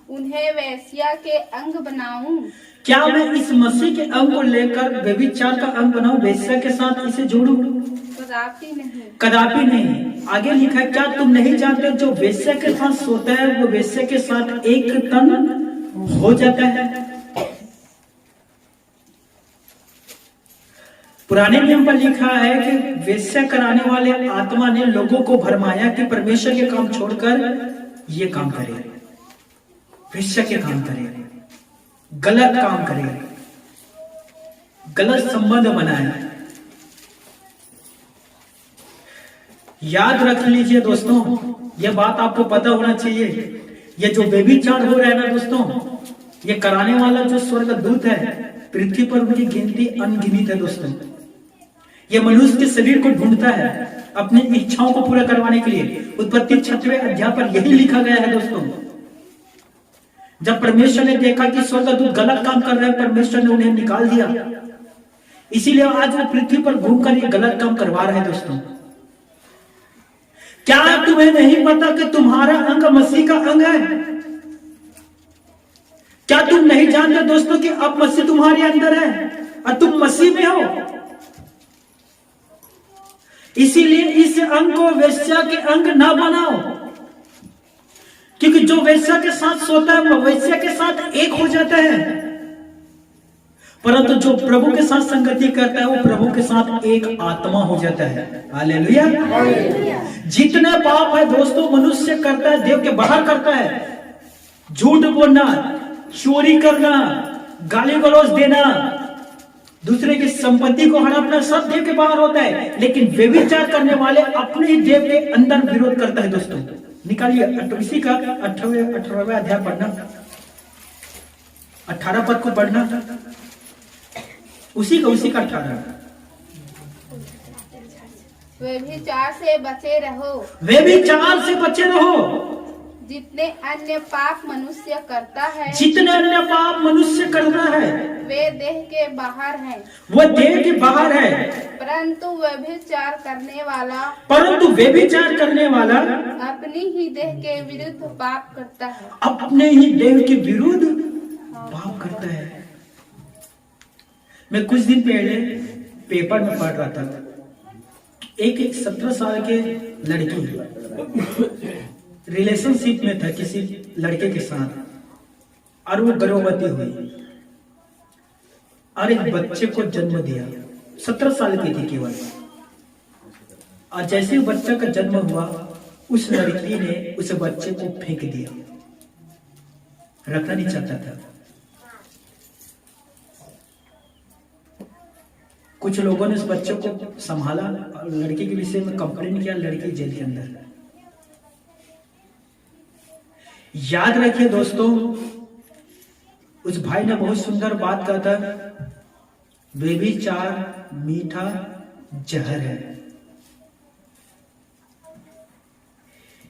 उन्हें वेश्या के अंग बनाऊं? क्या मैं इस मसीह के अंग को लेकर व्यभिचार का अंग बनाऊं, वेश्या के साथ इसे जोड़ूं? कदापि नहीं। कदापि नहीं। आगे लिखा है, क्या तुम नहीं जानते जो वेश्या के साथ सोता है वो वेश्या के साथ एक तन हो जाता है। पुराने नियम पर लिखा है कि वेश्या कराने वाले आत्मा ने लोगों को भरमाया कि परमेश्वर के काम छोड़कर ये काम करे, वेश्या के काम करे, गलत काम करे, गलत संबंध बनाए। याद रख लीजिए दोस्तों, यह बात आपको पता होना चाहिए। ये जो व्यभिचार हो रहा है ना दोस्तों, ये कराने वाला जो स्वर्गदूत है, पृथ्वी पर उनकी गिनती अनगिनत है दोस्तों। ये मनुष्य के शरीर को ढूंढता है अपनी इच्छाओं को पूरा करवाने के लिए। उत्पत्ति 6वें अध्याय पर यही लिखा गया है दोस्तों। जब परमेश्वर ने देखा कि स्वर्गदूत गलत काम कर रहे हैं, परमेश्वर ने उन्हें निकाल दिया। इसीलिए आज वो पृथ्वी पर घूमकर ये गलत काम करवा रहे हैं दोस्तों। क्या तुम्हें नहीं पता कि तुम्हारा अंग मसीह का अंग है? क्या तुम नहीं जानते दोस्तों कि अब मसीह तुम्हारे अंदर है और तुम मसीह में हो? इसीलिए इस अंग को वेश्या के अंग ना बनाओ, क्योंकि जो वेश्या के साथ सोता है वो वेश्या के साथ एक हो जाता है, परंतु जो प्रभु के साथ संगति करता है वो प्रभु के साथ एक आत्मा हो जाता है। हालेलुया। जितने पाप है दोस्तों मनुष्य करता है, देव के बाहर करता है। झूठ बोलना, चोरी करना, गाली गलौज देना, दूसरे की संपत्ति को हड़पना, सब देव के बाहर होता है। लेकिन व्यभिचार करने वाले अपने ही देव के अंदर विरोध करता है दोस्तों। निकालिए इसी का 18वां अध्याय पढ़ना, 18 पद को पढ़ना, उसी का 18। व्यभिचार से बचे रहो। व्यभिचार से बचे रहो। जितने अन्य पाप मनुष्य करता है, जितने अन्य पाप मनुष्य करता है वे देह के बाहर हैं। वो देह के बाहर है, परंतु व्यभिचार करने वाला अपनी ही देह के विरुद्ध पाप करता है। अपने ही देह के विरुद्ध पाप करता है। मैं कुछ दिन पहले पेपर में पढ़ रहा था, एक 17 साल के लड़की रिलेशनशिप में था किसी लड़के के साथ और वो गर्भवती हुई और एक बच्चे को जन्म दिया। 17 साल की थी केवल। और जैसे बच्चा का जन्म हुआ, उस लड़की ने उस बच्चे को फेंक दिया, रखना नहीं चाहता था। कुछ लोगों ने उस बच्चे को संभाला और लड़की के विषय में कंप्लेन किया, लड़की जेल के अंदर। याद रखिए दोस्तों, उस भाई ने बहुत सुंदर बात कहा था, व्यभिचार मीठा जहर है।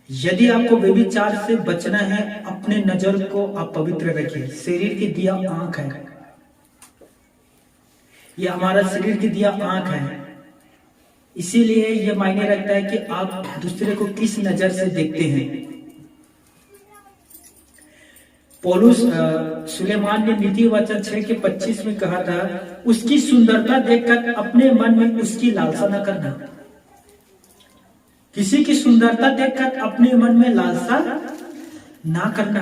यदि आपको व्यभिचार से बचना है, अपने नजर को आप पवित्र रखिए। शरीर की दिया आंख है, ये हमारा शरीर की दिया आंख है, इसीलिए ये मायने रखता है कि आप दूसरे को किस नजर से देखते हैं। पौलुस सुलेमान ने नीति वचन 6:25 में कहा था, उसकी सुंदरता देखकर अपने मन में उसकी लालसा न करना। किसी की सुंदरता देखकर अपने मन में लालसा ना करना,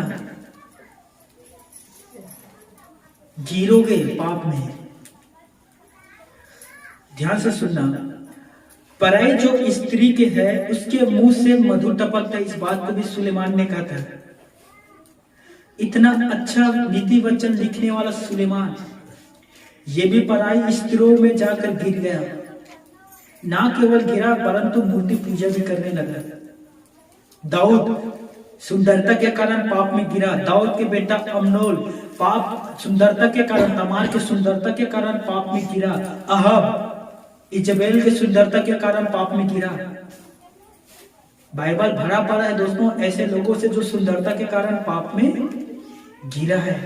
गिरोगे पाप में। ध्यान से सुनना, पराई जो स्त्री के है उसके मुंह से मधु टपकता, इस बात को भी सुलेमान ने कहा था। इतना अच्छा नीति वचन लिखने वाला सुलेमान ये भी पराई स्त्रियों में जाकर गिर गया। ना केवल गिरा परंतु मूर्ति पूजा भी करने लगा। दाऊद सुंदरता के कारण पाप में गिरा। दाऊद के बेटा अमनोल पाप सुंदरता के कारण, तमार के सुंदरता के कारण पाप में गिरा। अहब इजबेल के सुंदरता के कारण पाप में गिरा। बाइबल भरा पड़ा है दोस्तों ऐसे लोगों से जो सुंदरता के कारण पाप में गिरा है।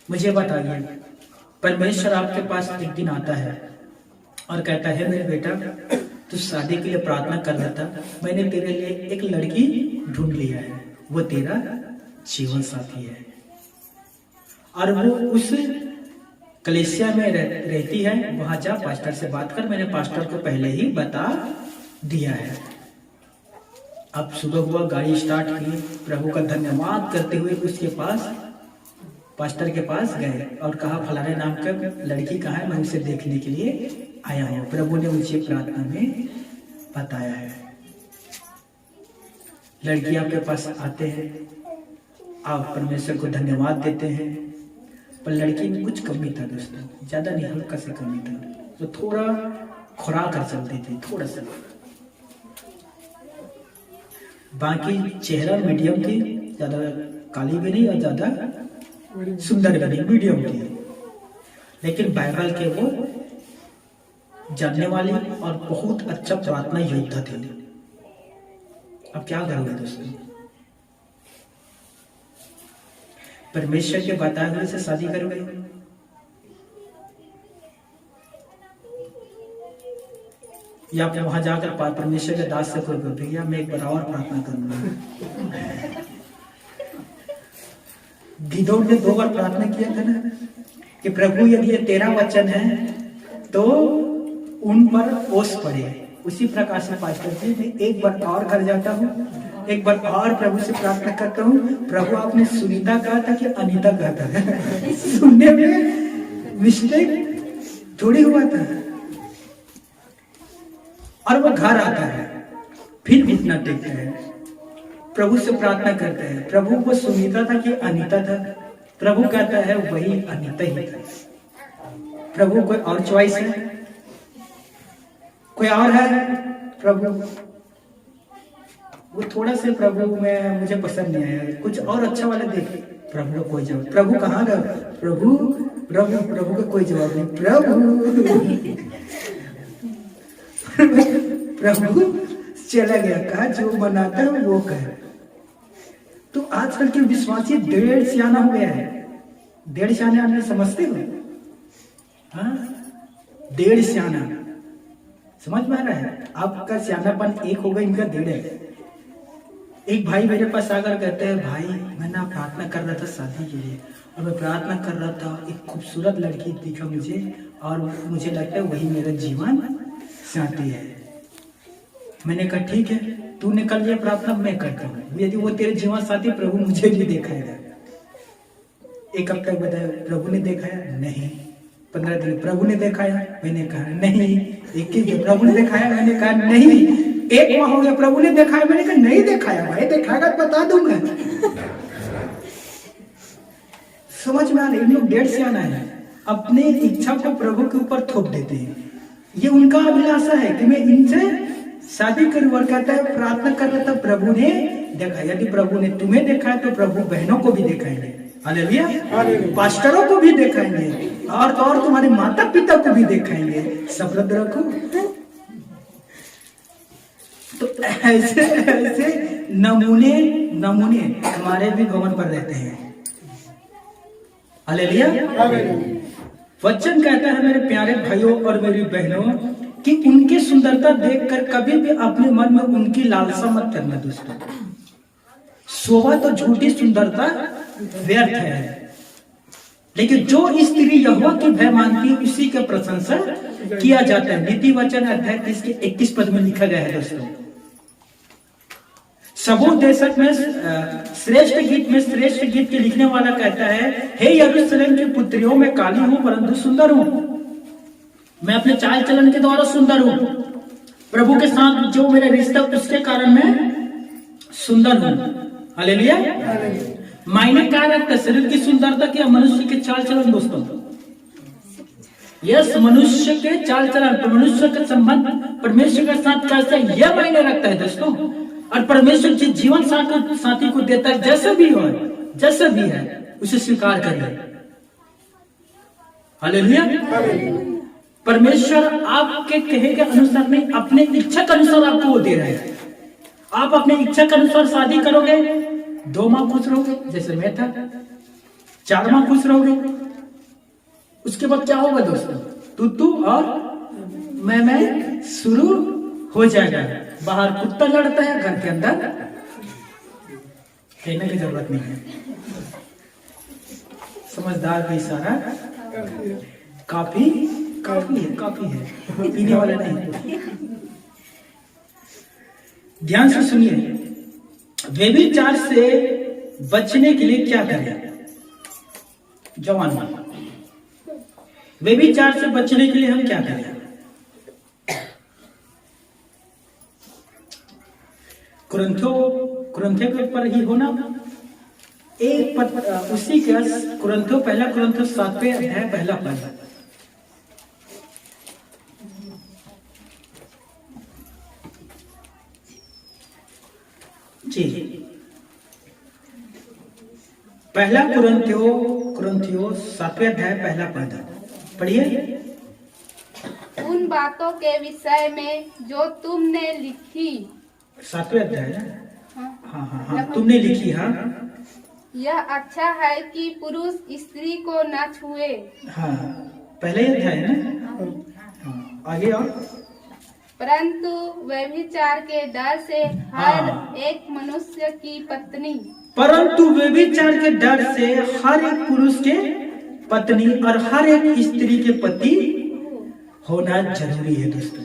मुझे बताइए, परमेश्वर आपके पास एक दिन आता है और कहता है, मेरे बेटा तू शादी के लिए प्रार्थना कर रहा था, मैंने तेरे लिए एक लड़की ढूंढ लिया है, वो तेरा जीवन साथी है। और वो उस कलेसिया में रहती है, वहां जा पास्टर से बात कर, मैंने पास्टर को पहले ही बता दिया है। अब सुबह हुआ, गाड़ी स्टार्ट की, प्रभु का धन्यवाद करते हुए उसके पास पास्टर के पास गए और कहा, फलाने नाम का लड़की कहाँ है, मैं उसे देखने के लिए आया हूँ। प्रभु ने मुझे प्रार्थना में बताया है। लड़की आपके पास आते हैं, आप परमेश्वर को धन्यवाद देते हैं, पर लड़की में कुछ कमी था दोस्तों, ज्यादा नहीं, हल्का सा कमी था, तो थोड़ा खुरा कर चलती थी, थोड़ा सा। बाकी चेहरा मीडियम थी, ज्यादा काली भी नहीं और ज्यादा सुंदर भी नहीं, मीडियम थी। लेकिन बाइबल के वो जानने वाली और बहुत अच्छा प्रार्थना योद्धा थे। अब क्या करोगे दोस्तों? परमेश्वर के बताए हुए से शादी करोगे या आप वहां जाकर परमेश्वर के दास से करोगे, भैया मैं एक बार और प्रार्थना करूंगा। गिदोन ने 2 बार प्रार्थना किया था ना कि प्रभु यदि ये तेरा वचन है तो उन पर ओस पड़े। उसी प्रकार से पास्टर जी मैं एक बार और घर जाता हूँ, एक बार और प्रभु से प्रार्थना करता हूँ। प्रभु आपने सुनीता कहा था कि अनीता कहा था? सुनने में मिस्टेक थोड़ी हुआ था। और वो घर आता है, फिर घुटना टेकता है, प्रभु से प्रार्थना करता है। प्रभु को सुनीता था कि अनीता था? प्रभु कहता है वही अनीता ही था। प्रभु कोई और चॉइस है? कोई और है? प्रभु वो थोड़ा से प्रभु में मुझे पसंद नहीं आया, कुछ और अच्छा वाला देखे। प्रभु को कोई जवाब, प्रभु कहाँ गया? प्रभु प्रभु प्रभु का कोई जवाब नहीं। प्रभु चला गया, कहा जो बनाता है वो कहे। तो आजकल के विश्वासी 1.5 सियाना हो गया है। 1.5 सियाना आपने समझते हो? हाँ, 1.5 सियाना समझ में आ रहा है? आपका सियानापन 1 होगा, इनका 1.5 है। एक भाई मेरे पास आकर कहते हैं, भाई मैं ना प्रार्थना कर रहा था शादी के लिए, और मैं प्रार्थना कर रहा था, एक खूबसूरत लड़की दिखा मुझे और मुझे लगता है वही मेरा जीवन साथी है। मैंने कहा ठीक है, तूने कर लिया प्रार्थना, मैं करता हूँ। यदि वो तेरे जीवन साथी, प्रभु मुझे भी दिखाएगा। 1 हफ्ता बताया, प्रभु ने दिखाया? नहीं। 15 दिन प्रभु ने दिखाया? मैंने कहा नहीं। 21 दिन प्रभु ने दिखाया? मैंने कहा नहीं। 1 माह हो गया, प्रभु ने दिखाया? मैंने कहा नहीं दिखाया। भाई दिखाएगा तो बता दूंगा। समझ में आ रहा है? इन लोग डेढ़ से आना है, अपने इच्छा को प्रभु के ऊपर थोप देते हैं। ये उनका अभिलाषा है कि मैं इनसे शादी करूं, और कहता है प्रार्थना कर रहा था, प्रभु ने देखा। यदि प्रभु ने तुम्हें देखा है तो प्रभु बहनों को भी दिखाएंगे, हालेलुया, पास्टरों को भी दिखाएंगे, और तो और तुम्हारे माता पिता को भी दिखाएंगे। सब्र रखो। तो ऐसे ऐसे नमूने नमूने हमारे भी भवन पर रहते हैं, हालेलुया। वचन कहता है मेरे प्यारे भाइयों और मेरी बहनों कि उनकी सुंदरता देखकर कभी भी अपने मन में उनकी लालसा मत करना दोस्तों। शोभा तो झूठी, सुंदरता व्यर्थ है, लेकिन जो स्त्री यहोवा की भय मानती है उसी का प्रशंसा किया जाता है। नीति वचन अध्याय 30 के 21 पद में लिखा गया है दोस्तों। सबूत देशक में श्रेष्ठ गीत के लिखने वाला कहता है, हे यरूशलेम की पुत्रियों मैं काली हूं परंतु सुंदर हूं, मैं अपने चाल चलन के द्वारा सुंदर हूं, प्रभु के साथ जो मेरा रिश्ता उसके कारण मैं सुंदर हूं, हालेलुया। मायने क्या रखता है शरीर की सुंदरता की, मनुष्य के चाल चलन दोस्तों? यस, मनुष्य के चाल चलन, मनुष्य का संबंध परमेश्वर के साथ कैसा, यह मायने रखता है दोस्तों। और परमेश्वर जिस जीवन साथी को देता है, जैसे भी हो, जैसे भी है, उसे स्वीकार करिए, हालेलुया। परमेश्वर आपके कहे के अनुसार नहीं, अपने इच्छा के अनुसार आपको वो दे रहा है। आप अपने इच्छा के अनुसार शादी करोगे, 2 माह खुश रहोगे जैसे मैं था, 4 माह खुश रहोगे, उसके बाद क्या होगा दोस्तों? तू और मैं शुरू हो जाएगा। बाहर कुत्ता लड़ता है, घर के अंदर कहने की जरूरत नहीं है। समझदार का इशारा काफी है, पीने वाला नहीं। ध्यान से सुनिए, व्यभिचार से बचने के लिए क्या करें जवान? व्यभिचार से बचने के लिए हम क्या करें? कुरिन्थियों के ऊपर ही होना एक पद, उसी के कुरिन्थियों, पहला कुरिन्थियों 7वें अध्याय पहला पद। जी, पहला कुरिन्थियों 7वें अध्याय पहला पद पढ़िए। उन बातों के विषय में जो तुमने लिखी, 7वें अध्याय हाँ, तुमने लिखी, हाँ, यह अच्छा है कि पुरुष स्त्री को न छुए। हाँ, पहले ही अध्याय है ना, हाँ, आगे और परंतु व्यभिचार के डर से हर एक मनुष्य की पत्नी, परंतु व्यभिचार के डर से हर एक पुरुष के पत्नी और हर एक स्त्री के पति होना जरूरी है दोस्तों।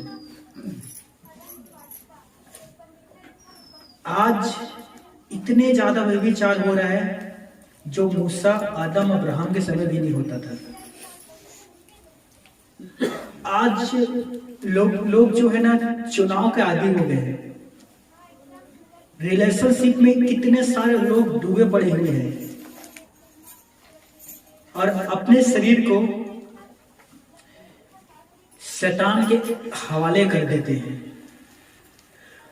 आज इतने ज्यादा व्यभिचार हो रहा है जो मूसा, आदम, अब्राहम के समय भी नहीं होता था। आज लोग जो है ना चुनाव के आदी हो गए हैं। रिलेशनशिप में कितने सारे लोग डूबे पड़े हुए हैं और अपने शरीर को शैतान के हवाले कर देते हैं।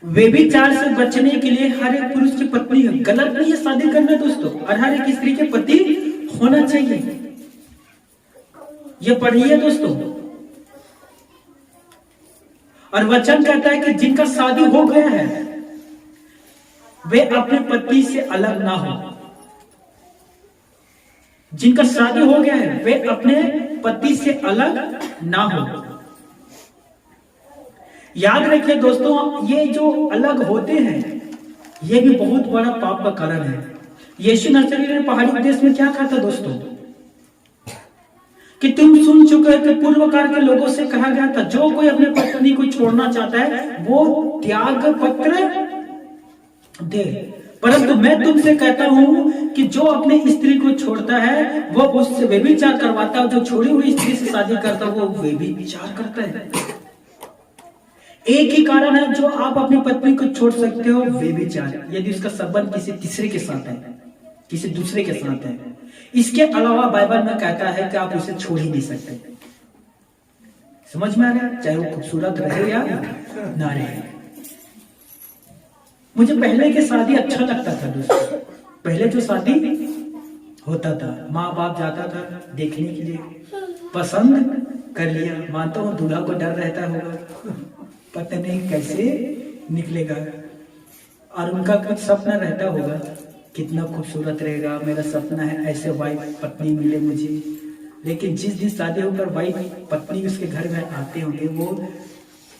व्यभिचार से बचने के लिए हर एक पुरुष की पत्नी है, गलत नहीं है शादी करना दोस्तों, और हर एक स्त्री के पति होना चाहिए। ये पढ़िए दोस्तों। और वचन कहता है कि जिनका शादी हो गया है वे अपने पति से अलग ना हो। जिनका शादी हो गया है वे अपने पति से अलग ना हो। याद रखिए दोस्तों, ये जो अलग होते हैं ये भी बहुत बड़ा पाप का कारण है। यीशु नसरी ने पहाड़ी देश में क्या कहा था दोस्तों, कि तुम सुन चुके हो कि पूर्व काल के लोगों से कहा गया था जो कोई अपने पत्नी को छोड़ना चाहता है वो त्याग पत्र दे, परंतु मैं तुमसे कहता हूं कि जो अपने स्त्री को छोड़ता है वो उससे व्यभिचार करवाता है, जो छोड़ी हुई स्त्री से शादी करता है वो व्यभिचार करता है। एक ही कारण है जो आप अपनी पत्नी को छोड़ सकते हो, व्यभिचार, यदि उसका संबंध किसी तीसरे के साथ है। किसी दूसरे के साथ है। इसके अलावा बाइबल में कहता है कि आप उसे छोड़ ही नहीं सकते। समझ में आ रहा है? चाहे वो खूबसूरत रहे या ना रहे। मुझे पहले की शादी अच्छा लगता था दोस्तों। पहले जो शादी होता था, माँ बाप जाता था देखने के लिए, पसंद कर लिया, मानता हूँ दूल्हा को डर रहता होगा, पता नहीं कैसे निकलेगा, और उनका कुछ सपना रहता होगा, कितना खूबसूरत रहेगा, मेरा सपना है ऐसे वाइफ पत्नी मिले मुझे। लेकिन जिस दिन शादी होकर वाइफ पत्नी उसके घर में आते होंगे, वो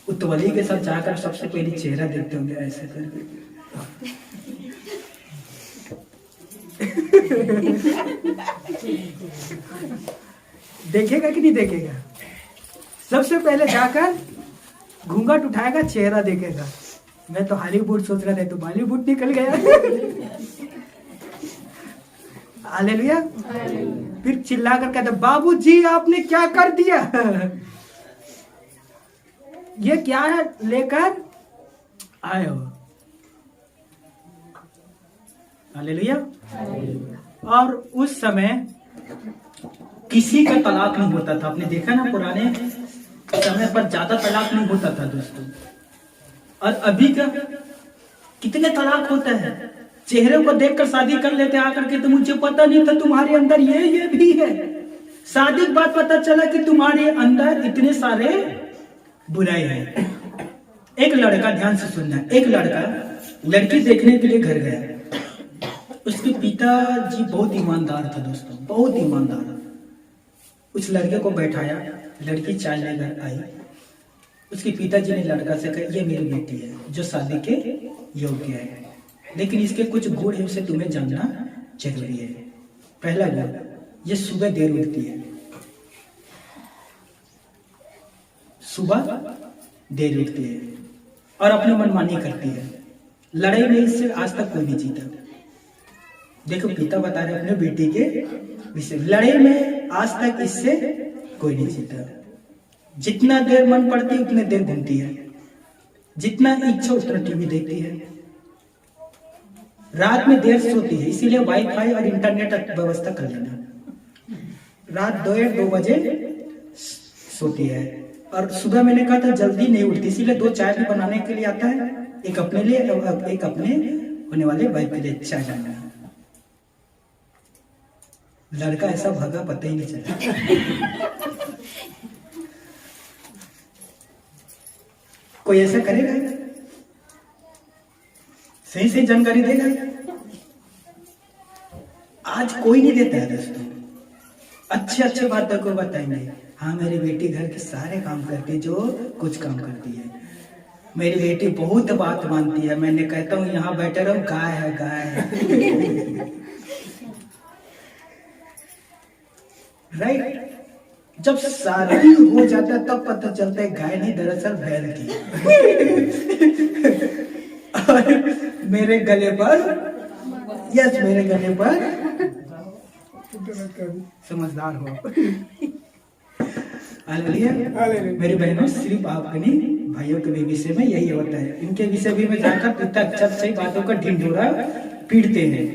उतवली के साथ जाकर सबसे पहले चेहरा देखते होंगे ऐसे करके। देखेगा कि नहीं देखेगा? सबसे पहले जाकर घूंघट उठाएगा, चेहरा देखेगा। मैं तो हॉलीवुड सोच रहा था, तो बॉलीवुड निकल गया। हालेलुया। फिर चिल्ला कर कहता, बाबूजी आपने क्या कर दिया? ये क्या लेकर आए हो? हालेलुया। और उस समय किसी का तलाक नहीं होता था। आपने देखा ना, पुराने समय पर ज्यादा तलाक नहीं होता था दोस्तों। और अभी का कितने तलाक होता है। चेहरे को देखकर शादी कर लेते आकर के, तो मुझे पता नहीं था तुम्हारे अंदर ये भी है। शादी के बाद पता चला कि तुम्हारे अंदर इतने सारे बुराई है। एक लड़का, ध्यान से सुनना, एक लड़का लड़की देखने के लिए घर गया। उसके पिताजी बहुत ईमानदार था दोस्तों, बहुत ईमानदार। उस लड़के को बैठाया, लड़की चाय लेकर आई। उसके पिताजी ने लड़का से कहा, ये मेरी बेटी है जो शादी के योग्य है, लेकिन इसके कुछ गुण है, उसे तुम्हें जानना जरूरी है। पहला गुण, ये सुबह देर उठती है। सुबह देर उठती है और अपनी मनमानी करती है। लड़ाई में इससे आज तक कोई नहीं जीता। देखो, पिता बता रहे अपने बेटी के विषय, लड़ाई में आज तक इससे कोई नहीं जीता। जितना देर मन पड़ती है उतने देर घूमती है, जितना इच्छा उतना टीवी देखती है, रात में देर सोती है। इसीलिए वाईफाई और इंटरनेट व्यवस्था कर लेना। रात 2 बजे सोती है और सुबह मैंने कहा था जल्दी नहीं उठती, इसीलिए 2 चाय भी बनाने के लिए आता है, एक अपने लिए, एक अपने होने वाले वाइफ के लिए चाय बनाना। लड़का ऐसा भागा पता ही नहीं चला। कोई ऐसा करेगा? सही सही जानकारी देगा? आज कोई नहीं देता है दोस्तों। अच्छे बातों को बताएंगे, हाँ मेरी बेटी घर के सारे काम करती है, जो कुछ काम करती है। मेरी बेटी बहुत बात मानती है। मैंने कहता हूँ यहाँ बैठे रहो, गाय है गाय है। राइट? जब शादी हो जाता है तब पता चलता है गाय नहीं, दरअसल बैल की। और मेरे गले पर, यस मेरे गले पर समझदार हो। हालेलुया। मेरी बहनों, सिर्फ आपके भाइयों के विषय में यही होता है। इनके विषय भी में जाकर पिता अच्छा सही बातों का ढिंढोरा पीटते हैं,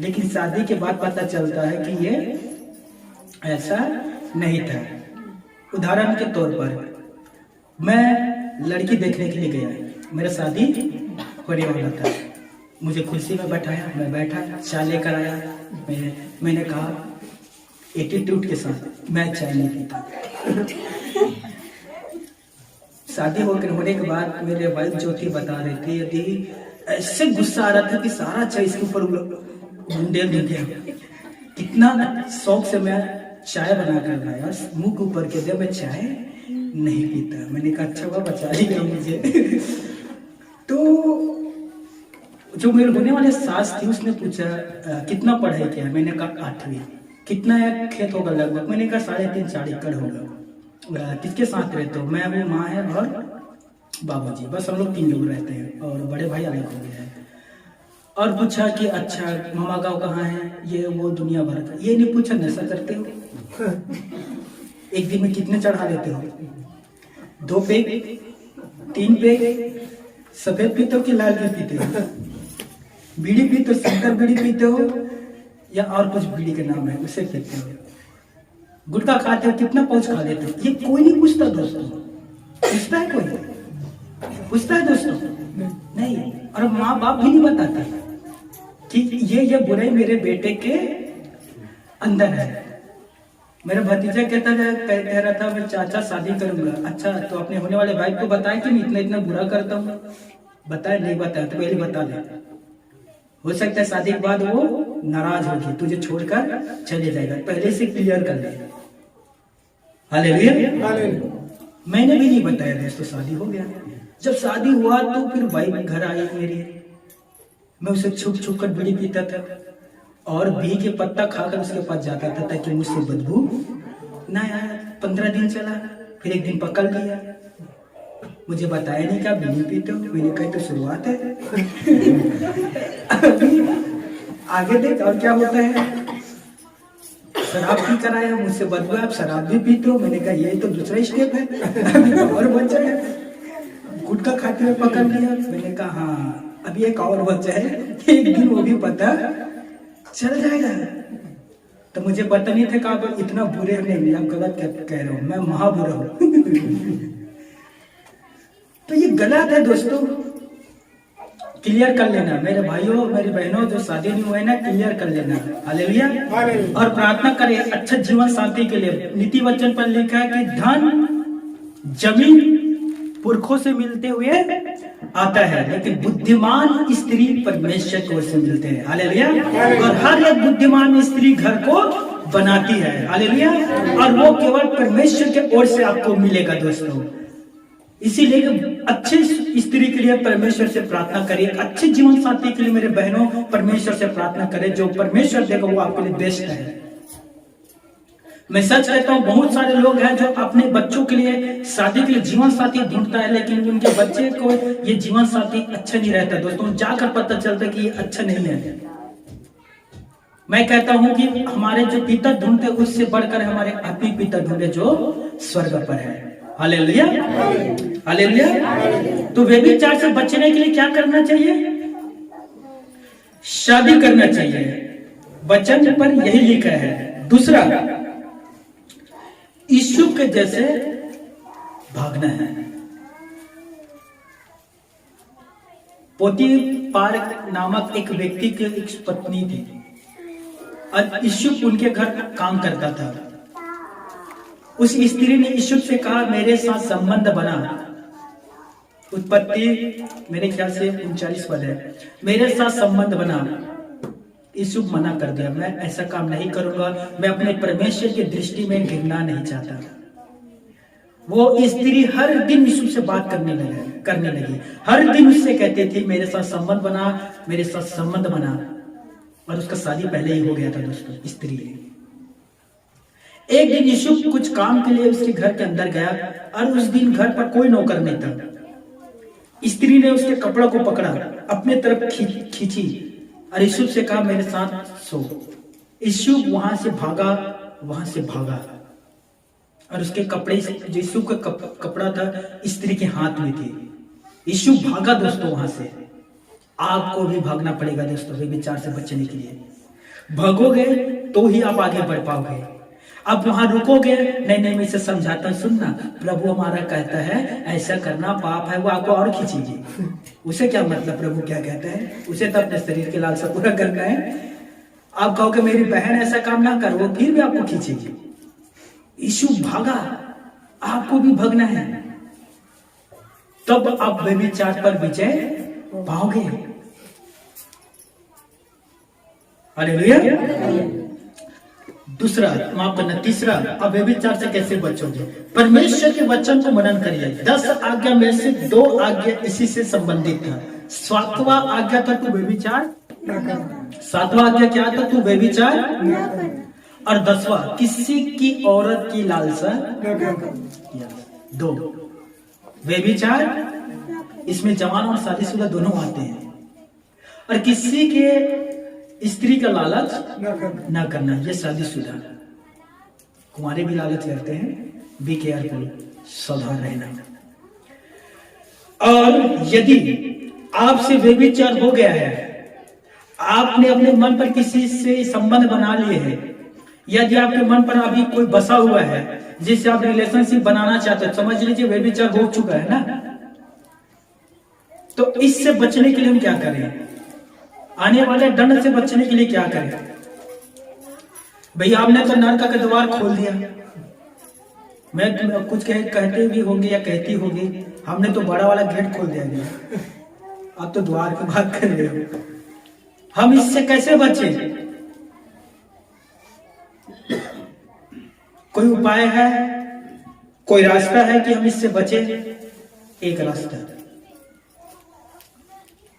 लेकिन शादी के बाद पता चलता है कि ये ऐसा नहीं था। उदाहरण के तौर पर, मैं लड़की देखने के लिए गया, मेरा शादी होने वाला था। मुझे कुर्सी में बैठाया, मैं बैठा, चाय लेकर आया। मैंने कहा एटीट्यूड के साथ, मैं चाय नहीं पीता। शादी होने के बाद मेरे वाइफ जो थी बता रही थी, यदि ऐसे गुस्सा आ रहा था कि सारा चाय इसके ऊपर डेल दे दिया। कितना शौक से मैं चाय बना कर लाया, मुंह के ऊपर के दे, मैं चाय नहीं पीता। मैंने कहा अच्छा हुआ बचा ही गया मुझे। तो जो मेरे होने वाले सास थी, उसने पूछा कितना पढ़ाई किया? मैंने कहा 8वीं। कितना खेत होगा लगभग? मैंने कहा 3.5-4 एकड़ होगा। किसके साथ रहते हो? मैं हूँ, माँ है और बाबूजी, बस हम लोग 3 लोग रहते हैं, और बड़े भाई अलग हो गए हैं। और पूछा कि अच्छा मामा गाँव कहाँ है? ये वो दुनिया भर का। ये नहीं पूछा नशा करते हो? एक दिन में कितने चढ़ा लेते हो? 2 पेग, 3 पेग? सफेद पीते हो कि लाल भी पीते हो? बीड़ी पीते हो, शंकर बीड़ी पीते हो या और कुछ बीड़ी का नाम है, उसे पीते हो, गुटखा खाते हो, कितना पाउच खा लेते हो, ये कोई नहीं पूछता दोस्तों। पूछता है कोई? पूछता है दोस्तों? नहीं। और माँ बाप भी नहीं बताते कि ये बुराई मेरे बेटे के अंदर है। मेरा भतीजा कह रहा था मैं चाचा शादी करूंगा। अच्छा, तो अपने होने वाले भाई को बताया कि मैं इतना इतना बुरा करता हूँ? बताया नहीं बताया, तो पहले बता दे। हो सकता है शादी के बाद वो नाराज होगी, तुझे छोड़कर चले जाएगा, पहले से क्लियर कर ले। हालेलुया। मैंने भी नहीं बताया दोस्तों, शादी हो गया। जब शादी हुआ तो फिर भाई घर आई मेरी, मैं उसे छुप छुप कर बीड़ी पीता था और बी के पत्ता खाकर उसके पास जाता था ताकि मुझसे बदबू ना आया। 15 दिन चला, फिर एक दिन पकड़ लिया। मुझे बताया नहीं क्या बीड़ी पीते हो? मैंने कही तो शुरुआत है। आगे देख और क्या होता है। शराब पी कर आया, मुझसे बदबू, आप शराब भी पीते हो? मैंने कहा यही तो दूसरा स्टेप है। और बच्चा है, गुटखा खाते हुए पकड़ लिया। मैंने कहा हाँ, अभी एक और बच्चा है, एक दिन वो भी पता चल जाएगा। तो मुझे पता नहीं था कि आप इतना बुरे नहीं, आप गलत कह रहे हो, मैं महाबुरा हूं। तो ये गलत है दोस्तों, क्लियर कर लेना मेरे भाइयों मेरी बहनों, जो शादी नहीं हुए ना, क्लियर कर लेना। हालेलुया। और प्रार्थना करें अच्छा जीवन साथी के लिए। नीति वचन पर लिखा है कि धन जमीन पुरखों से मिलते हुए आता है, लेकिन बुद्धिमान स्त्री परमेश्वर की ओर से मिलते हैं। हालेलुया। और हर एक बुद्धिमान स्त्री घर को बनाती है। हालेलुया। और वो केवल परमेश्वर के ओर से आपको मिलेगा दोस्तों। इसीलिए अच्छे स्त्री के लिए परमेश्वर से प्रार्थना करिए, अच्छे जीवन साथी के लिए मेरे बहनों परमेश्वर से प्रार्थना करें। जो परमेश्वर देगा वो आपके लिए बेस्ट है। मैं सच कहता हूँ, बहुत सारे लोग हैं जो अपने बच्चों के लिए शादी के लिए जीवन साथी ढूंढता है, लेकिन उनके बच्चे को ये जीवन साथी अच्छा नहीं रहता दोस्तों। जाकर पता चलता है कि ये अच्छा नहीं है। मैं कहता हूं कि हमारे जो पिता ढूंढते उससे बढ़कर हमारे आत्मिक पिता ढूंढे जो स्वर्ग पर है। हालेलुया। हालेलुया। तो व्यभिचार से बचने के लिए क्या करना चाहिए? शादी करना चाहिए। वचन पर यही लिखा है। दूसरा, यीशु के जैसे भागना है। पोतीफार नामक एक व्यक्ति की एक पत्नी थी और यीशु उनके घर काम करता था। उस स्त्री ने यीशु से कहा मेरे साथ संबंध बना। उत्पत्ति मेरे ख्याल से 39 पद है। मेरे साथ संबंध बना। यीशु मना कर दिया, मैं ऐसा काम नहीं करूंगा, मैं अपने परमेश्वर की दृष्टि में गिरना नहीं चाहता। वो स्त्री हर दिन यीशु से बात करने लगी। हर दिन उससे कहती थी मेरे साथ संबंध बना, मेरे साथ संबंध बना। और उसका शादी पहले ही हो गया था दोस्तों स्त्री ने। एक दिन यीशु कुछ काम के लिए उसके घर के अंदर गया और उस दिन घर पर कोई नौकर नहीं था। स्त्री ने उसके कपड़ा को पकड़ा, अपने तरफ खींची और यीशु से कहा मेरे साथ सो। यीशु वहां से भागा और उसके कपड़े, जो यीशु का कपड़ा था स्त्री के हाथ में थे। यीशु भागा दोस्तों वहां से। आपको भी भागना पड़ेगा दोस्तों व्यभिचार से बचने के लिए। भागोगे तो ही आप आगे बढ़ पाओगे। आप वहां रुकोगे, नहीं मैं इसे समझाता हूं, सुनना, प्रभु हमारा कहता है ऐसा करना पाप है, वो आपको और खींचेगी। उसे क्या मतलब प्रभु क्या कहता है? उसे तो अपने शरीर के लालसा पूरा करना है। आप कहोगे मेरी बहन ऐसा काम ना कर, वो फिर भी आपको खींचेगी। यीशु भागा, आपको भी भागना है, तब आप व्यभिचार पर विजय पाओगे। हालेलुया। दूसरा, माफ करना, तीसरा, अब व्यभिचार से कैसे बचोगे? परमेश्वर के वचन को मनन करिए। 10 आज्ञा में से 2 आज्ञा इसी से संबंधित था। 7वां आज्ञा था तू व्यभिचार न कर। 7वां आज्ञा क्या था? तू व्यभिचार न कर। और 10वां, किसी की औरत की लालसा न कर। 2 व्यभिचार, इसमें जवान और शादीशुदा दोनों आते हैं। और किसी के स्त्री का लालच न करना, ये शादीशुदा। कुंवारे भी लालच करते हैं, बी केयरफुल, सावधान रहना। और यदि आपसे व्यभिचार हो गया है, आपने अपने मन पर किसी से संबंध बना लिए हैं, यदि आपके मन पर अभी कोई बसा हुआ है जिससे आप रिलेशनशिप बनाना चाहते हो, समझ लीजिए व्यभिचार हो चुका है ना। तो इससे बचने के लिए हम क्या करें, आने वाले दंड से बचने के लिए क्या करें? भैया आपने तो नरक का द्वार खोल दिया। मैं कुछ कहते भी होंगे या कहती होगी, हमने तो बड़ा वाला गेट खोल दिया गया, आप तो द्वार की बात कर रहे हो। हम इससे कैसे बचे? कोई उपाय है, कोई रास्ता है कि हम इससे बचे? एक रास्ता,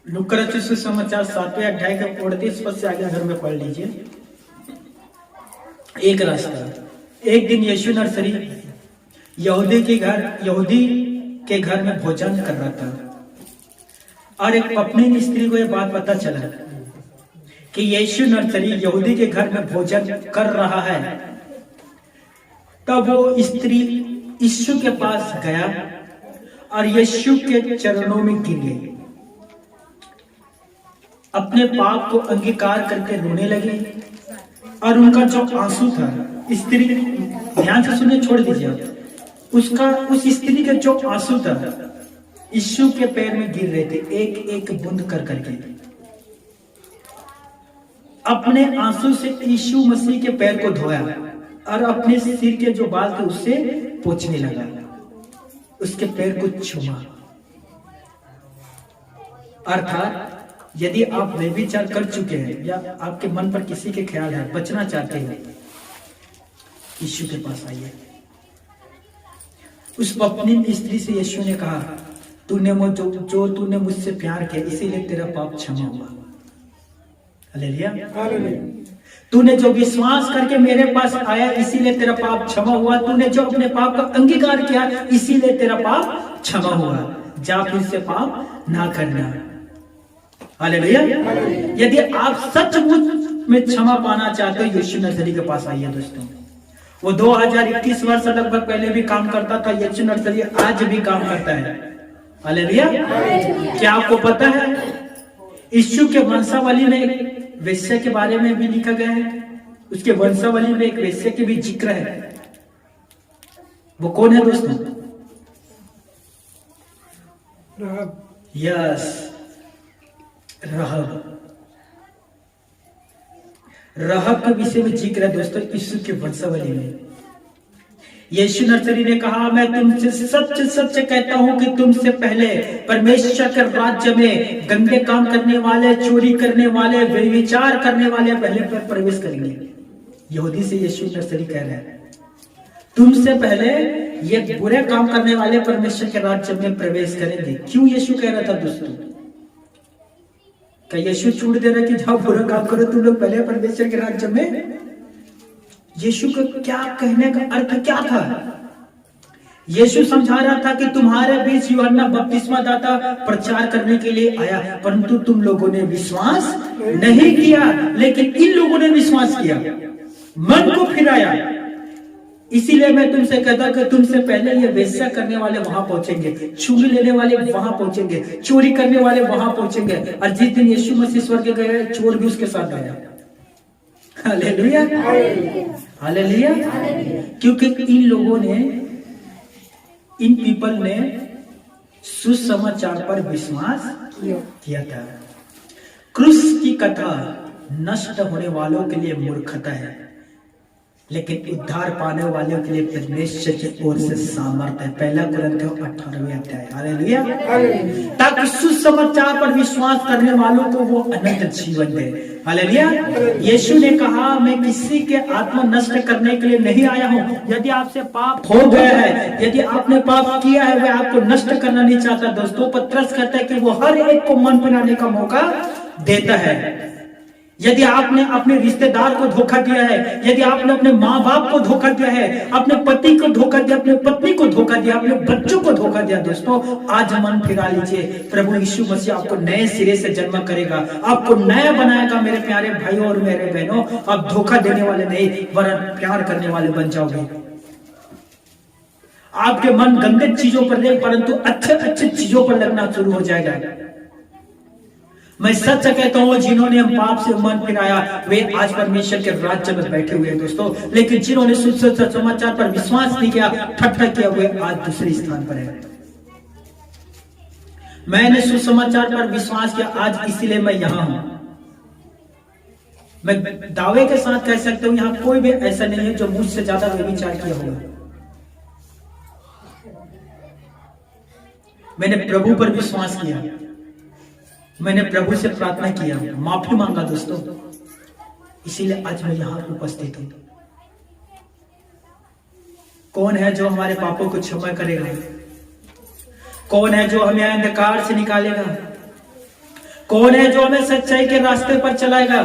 लुका रचित सुसमाचार 7वें अध्याय के 38 पद से आगे अगर में पढ़ लीजिए। एक रास्ता, एक दिन यीशु नर्सरी यहूदी के घर में भोजन कर रहा था, और एक पत्नी स्त्री को यह बात पता चला कि यीशु नर्सरी यहूदी के घर में भोजन कर रहा है। तब वो स्त्री यीशु के पास गया और यीशु के चरणों में गिर गई, अपने पाप को अंगीकार करके रोने लगी, और उनका जो आंसू था, स्त्री ध्यान से सुनिए, छोड़ दीजिए, उस स्त्री के जो आंसू था यीशु के पैर में गिर रहे थे, एक एक बूंद कर करके। अपने आंसू से यीशु मसीह के पैर को धोया और अपने सिर के जो बाल थे उससे पोंछने लगा, उसके पैर को छुआ। अर्थात यदि आप व्यभिचार कर चुके हैं या आपके मन पर किसी के ख्याल है, बचना चाहते हैं, यीशु के पास आइए। उस पत्नी स्त्री से यीशु ने कहा, तूने तूने मुझसे प्यार किया इसीलिए तेरा पाप क्षमा हुआ। हालेलुया। तूने जो विश्वास करके मेरे पास आया इसीलिए तेरा पाप क्षमा हुआ। तूने जो अपने पाप का अंगीकार किया इसीलिए तेरा पाप क्षमा हुआ। जा फिर से पाप ना करना। हालेलुया। यदि आप सचमुच में क्षमा पाना चाहते हो, यीशु नर्सरी के पास आइए दोस्तों। वो 2021 वर्ष लगभग पहले भी काम करता था, यीशु नर्सरी आज भी काम करता है। हालेलुया। क्या आपको पता है यीशु के वंशावली में एक वेश्या के बारे में भी लिखा गया है, उसके वंशावली में एक वेश्या के भी जिक्र है। वो कौन है दोस्तों? यस, रहब। रहब के विषय में जिक्र है दोस्तों यीशु के वंशावली में। यीशु नर्सरी ने कहा, मैं तुमसे सच सच कहता हूं कि तुमसे पहले परमेश्वर के राज्य में गंदे काम करने वाले, चोरी करने वाले, व्यभिचार करने वाले पहले पर प्रवेश करेंगे। यहूदी से यीशु नर्सरी कह रहे हैं, तुमसे पहले ये बुरे काम करने वाले परमेश्वर के राज्य में प्रवेश करेंगे। क्यों यीशु कह रहा था दोस्तों? क्या यीशु छूट दे रहा कि जाओ बुरा काम करो तुम लोग पहले परमेश्वर के राज्य में? यीशु का क्या कहने का अर्थ क्या था? यीशु समझा रहा था कि तुम्हारे बीच यूहन्ना बपतिस्मा दाता प्रचार करने के लिए आया, परंतु तुम लोगों ने विश्वास नहीं किया। लेकिन इन लोगों ने विश्वास किया, मन को फिराया। इसीलिए मैं तुमसे कहता कि तुमसे पहले ये वेश्या करने वाले वहां पहुंचेंगे, चुंगी लेने वाले वहां पहुंचेंगे, चोरी करने वाले वहां पहुंचेंगे। और जिस दिन यीशु मसीह स्वर्ग गए, चोर भी उसके साथ गया। Hallelujah, hallelujah. क्योंकि इन लोगों ने, इन पीपल ने सुसमाचार पर विश्वास किया था। क्रूस की कथा नष्ट होने वालों के लिए मूर्खता है, लेकिन उद्धार पाने वालों के लिए परमेश्वर की ओर से सामर्थ्य है। पहला कुरिन्थियों 18वें अध्याय। हालेलुया। ताकि सुसमाचार पर विश्वास करने वालों को वो अनंत जीवन दे। हालेलुया। यीशु ने कहा, मैं किसी के आत्मा नष्ट करने के लिए नहीं आया हूँ। यदि आपसे पाप हो गया है, यदि आपने पाप किया है, वह आपको नष्ट करना नहीं चाहता दोस्तों। पतरस कहता है कि वो हर एक को मन फिराने का मौका देता है। यदि आपने अपने रिश्तेदार को धोखा दिया है, यदि आपने अपने माँ बाप को धोखा दिया है, अपने पति को धोखा दिया, अपने पत्नी को धोखा दिया, अपने बच्चों को धोखा दिया दोस्तों, आज मन फिरा लीजिए। प्रभु यीशु मसीह आपको नए सिरे से जन्म करेगा, आपको नया बनाएगा। मेरे प्यारे भाइयों और मेरे बहनों, आप धोखा देने वाले नहीं वरन प्यार करने वाले बन जाओगे। आपके मन गंदे चीजों पर नहीं परंतु अच्छे अच्छे चीजों पर लगना शुरू हो जाएगा। मैं सच कहता हूँ, जिन्होंने पाप से मन फिराया वे आज परमेश्वर के राज्य में बैठे हुए हैं दोस्तों। लेकिन जिन्होंने सुसमाचार पर विश्वास नहीं किया, ठट्ठा किया, वे आज दूसरे स्थान पर है। मैंने सुसमाचार पर विश्वास किया आज, इसीलिए मैं यहां हूं। मैं दावे के साथ कह सकता हूं, यहां कोई भी ऐसा नहीं है जो मुझसे ज्यादा व्यभिचार किया होगा। मैंने प्रभु पर विश्वास किया, मैंने प्रभु से प्रार्थना किया, माफी मांगा दोस्तों, इसीलिए आज मैं यहां उपस्थित हूं। कौन है जो हमारे पापों को क्षमा करेगा? कौन है जो हमें अंधकार से निकालेगा? कौन है जो हमें सच्चाई के रास्ते पर चलाएगा?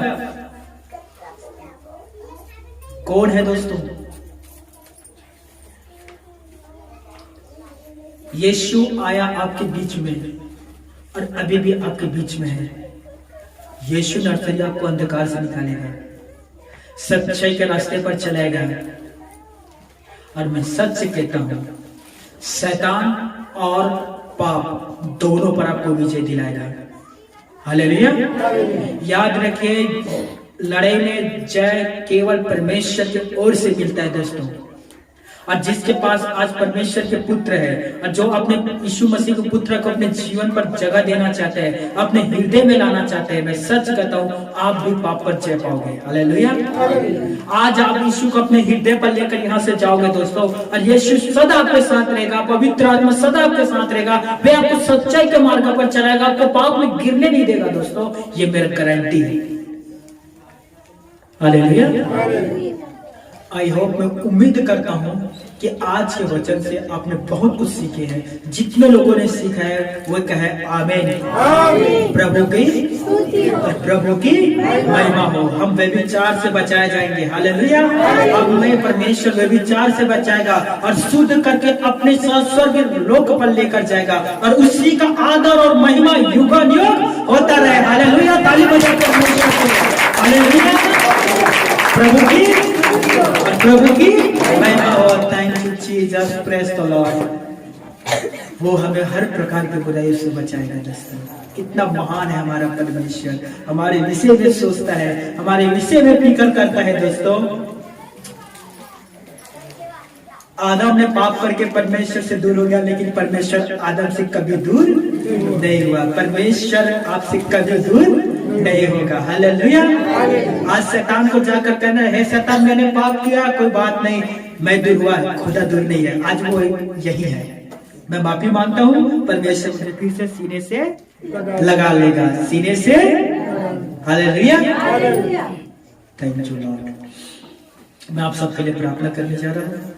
कौन है दोस्तों? यीशु आया आपके बीच में और अभी भी आपके बीच में है। यीशु नर्सरी आपको अंधकार से निकालेगा, सच्चाई के रास्ते पर चलाएगा। और मैं सच से कहता हूं, शैतान और पाप दोनों पर आपको विजय दिलाएगा। हालेलुया। याद रखिए, लड़ाई में जय केवल परमेश्वर की ओर से मिलता है दोस्तों। और जिसके पास आज परमेश्वर के पुत्र है और जो अपने यीशु मसीह के पुत्र को अपने जीवन पर जगह देना चाहते हैं, अपने हृदय में लाना चाहते हैं, मैं सच कहता हूं, आप भी पाप पर जय पाओगे। हालेलुया। आज आप यीशु को अपने हृदय पर लेकर यहां से जाओगे दोस्तों, और यीशु सदा आपके साथ रहेगा, पवित्र आत्मा सदा आपके साथ रहेगा। वे आपको सच्चाई के मार्ग पर चलाएगा, आपको पाप में गिरने नहीं देगा दोस्तों। ये मेरा गारंटी है। हालेलुया। आई होप, मैं उम्मीद करता हूं कि आज के वचन से आपने बहुत कुछ सीखे हैं। जितने लोगों ने सीखा है वो कहे आमीन। प्रभु की महिमा हो। हम व्यभिचार से बचाए जाएंगे। हालेलुया। अब मैं परमेश्वर व्यभिचार से बचाएगा और शुद्ध करके अपने साथ स्वर्ग लोक पर लेकर जाएगा, और उसी का आदर और महिमा युगानुयुग होता रहे। हालेलुया। ताली बजाकर हालेलुया। प्रभु की महिमा हो। Thank you Jesus, praise the Lord. वो हमें हर प्रकार की बुराई से बचाएगा दोस्तों। कितना महान है हमारा परमेश्वर, हमारे विषय में सोचता है, हमारे विषय में फिक्र करता है दोस्तों। आदम ने पाप करके परमेश्वर से दूर हो गया, लेकिन परमेश्वर आदम से कभी दूर नहीं हुआ। परमेश्वर आपसे कभी दूर नहीं होगा। हालेलुया। आज शैतान को जाकर कहना है, शैतान मैंने पाप किया, कोई बात नहीं, मैं दूर हुआ, खुदा दूर नहीं है। आज वो यही है। मैं माफी मांगता हूँ, परमेश्वर मुझे फिर से सीने से लगा लेगा, सीने से। हालेलुया। Thank you Lord. मैं आप सबके लिए प्रार्थना करने जा रहा हूँ।